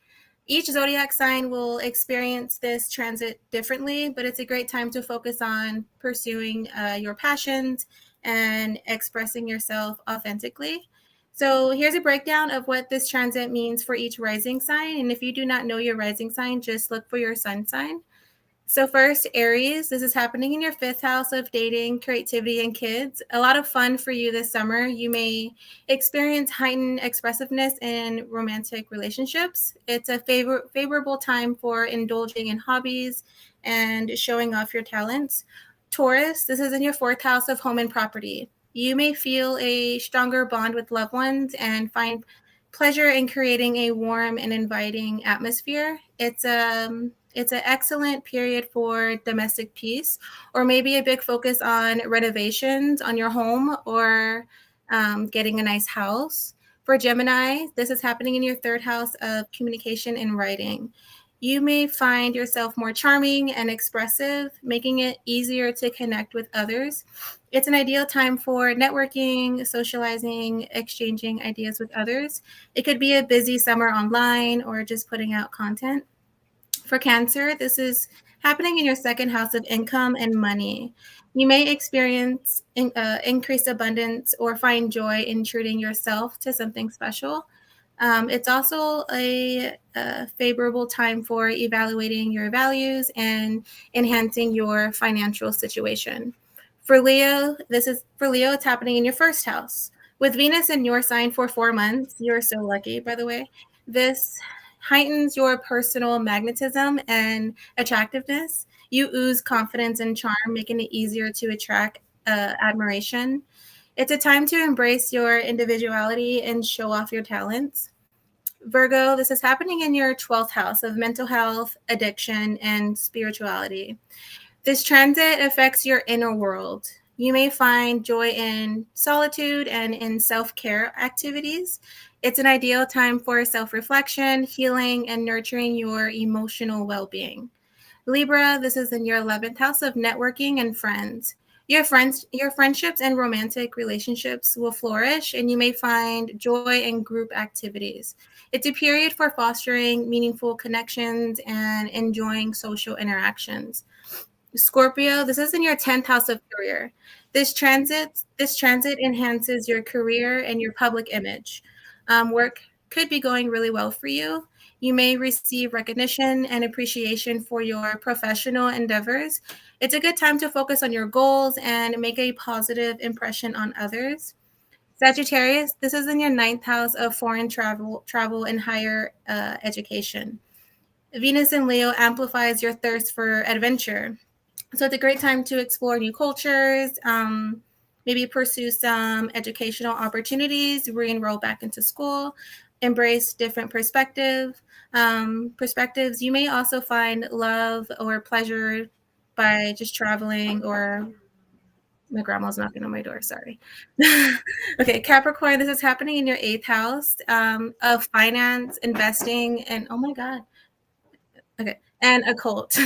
Speaker 8: Each zodiac sign will experience this transit differently, but it's a great time to focus on pursuing your passions and expressing yourself authentically. So here's a breakdown of what this transit means for each rising sign. And if you do not know your rising sign, just look for your sun sign. So first, Aries, this is happening in your 5th house of dating, creativity, and kids. A lot of fun for you this summer. You may experience heightened expressiveness in romantic relationships. It's a favorable time for indulging in hobbies and showing off your talents. Taurus, this is in your 4th house of home and property. You may feel a stronger bond with loved ones and find pleasure in creating a warm and inviting atmosphere. It's an excellent period for domestic peace, or maybe a big focus on renovations on your home or getting a nice house. For Gemini, this is happening in your 3rd house of communication and writing. You may find yourself more charming and expressive, making it easier to connect with others. It's an ideal time for networking, socializing, exchanging ideas with others. It could be a busy summer online or just putting out content. For Cancer, this is happening in your 2nd house of income and money. You may experience increased abundance or find joy in treating yourself to something special. It's also a favorable time for evaluating your values and enhancing your financial situation. For Leo, it's happening in your 1st house. With Venus in your sign for 4 months, you're so lucky, by the way. This heightens your personal magnetism and attractiveness. You ooze confidence and charm, making it easier to attract admiration. It's a time to embrace your individuality and show off your talents. Virgo, this is happening in your 12th house of mental health, addiction, and spirituality. This transit affects your inner world. You may find joy in solitude and in self-care activities. It's an ideal time for self-reflection, healing, and nurturing your emotional well-being. Libra, this is in your 11th house of networking and friends. Your friendships and romantic relationships will flourish, and you may find joy in group activities. It's a period for fostering meaningful connections and enjoying social interactions. Scorpio, this is in your 10th house of career. This transit enhances your career and your public image. Work could be going really well for you. You may receive recognition and appreciation for your professional endeavors. It's a good time to focus on your goals and make a positive impression on others. Sagittarius, this is in your 9th house of foreign travel and higher education. Venus in Leo amplifies your thirst for adventure. So it's a great time to explore new cultures, maybe pursue some educational opportunities, re-enroll back into school, embrace different perspectives. You may also find love or pleasure by just traveling, or my grandma's knocking on my door, sorry. Okay, Capricorn, this is happening in your 8th house of finance, investing, and oh my God. Okay. and occult.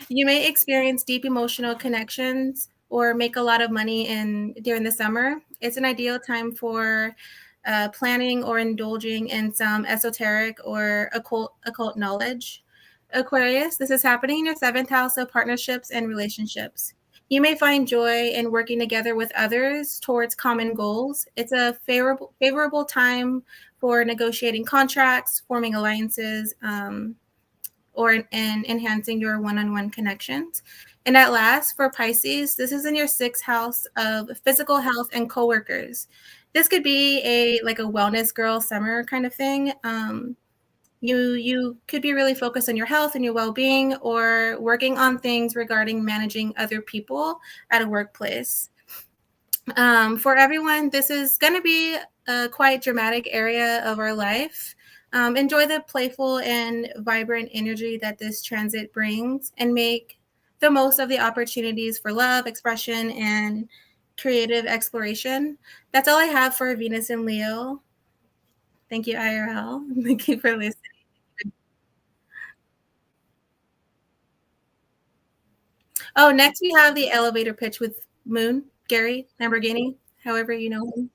Speaker 8: You may experience deep emotional connections or make a lot of money during the summer. It's an ideal time for planning or indulging in some esoteric or occult knowledge. Aquarius, this is happening in your seventh house of partnerships and relationships. You may find joy in working together with others towards common goals. It's a favorable time for negotiating contracts, forming alliances, or in enhancing your one-on-one connections. And at last, for Pisces, this is in your sixth house of physical health and coworkers. This could be a wellness girl summer kind of thing. You could be really focused on your health and your well-being, or working on things regarding managing other people at a workplace. For everyone, this is going to be a quite dramatic area of our life. Enjoy the playful and vibrant energy that this transit brings, and make the most of the opportunities for love, expression, and creative exploration. That's all I have for Venus and Leo. Thank you, IRL. Thank you for listening. Oh, next we have the elevator pitch with Moon, Gary Lamborghini, however you know him.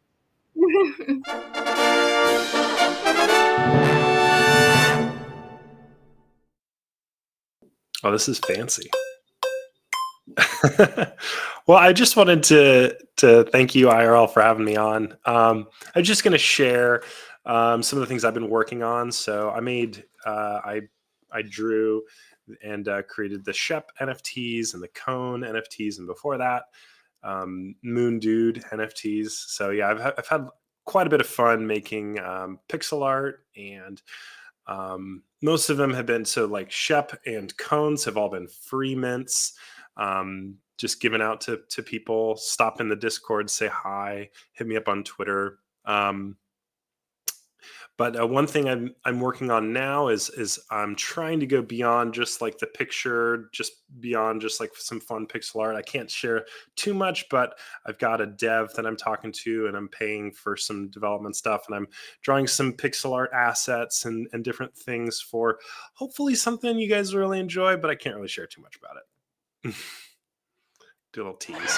Speaker 3: Oh, this is fancy. Well, I just wanted to thank you, IRL, for having me on. I'm just going to share some of the things I've been working on. So I drew and created the Shep NFTs and the Cone NFTs, and before that, Moon Dude NFTs. So yeah, I've had quite a bit of fun making pixel art, and most of them have been, so like Shep and Cones have all been free mints, just given out to people. Stop in the Discord, say hi, hit me up on Twitter. But one thing I'm working on now is I'm trying to go beyond just like the picture, just beyond just like some fun pixel art. I can't share too much, but I've got a dev that I'm talking to, and I'm paying for some development stuff, and I'm drawing some pixel art assets and different things for hopefully something you guys really enjoy, but I can't really share too much about it. Do a little tease.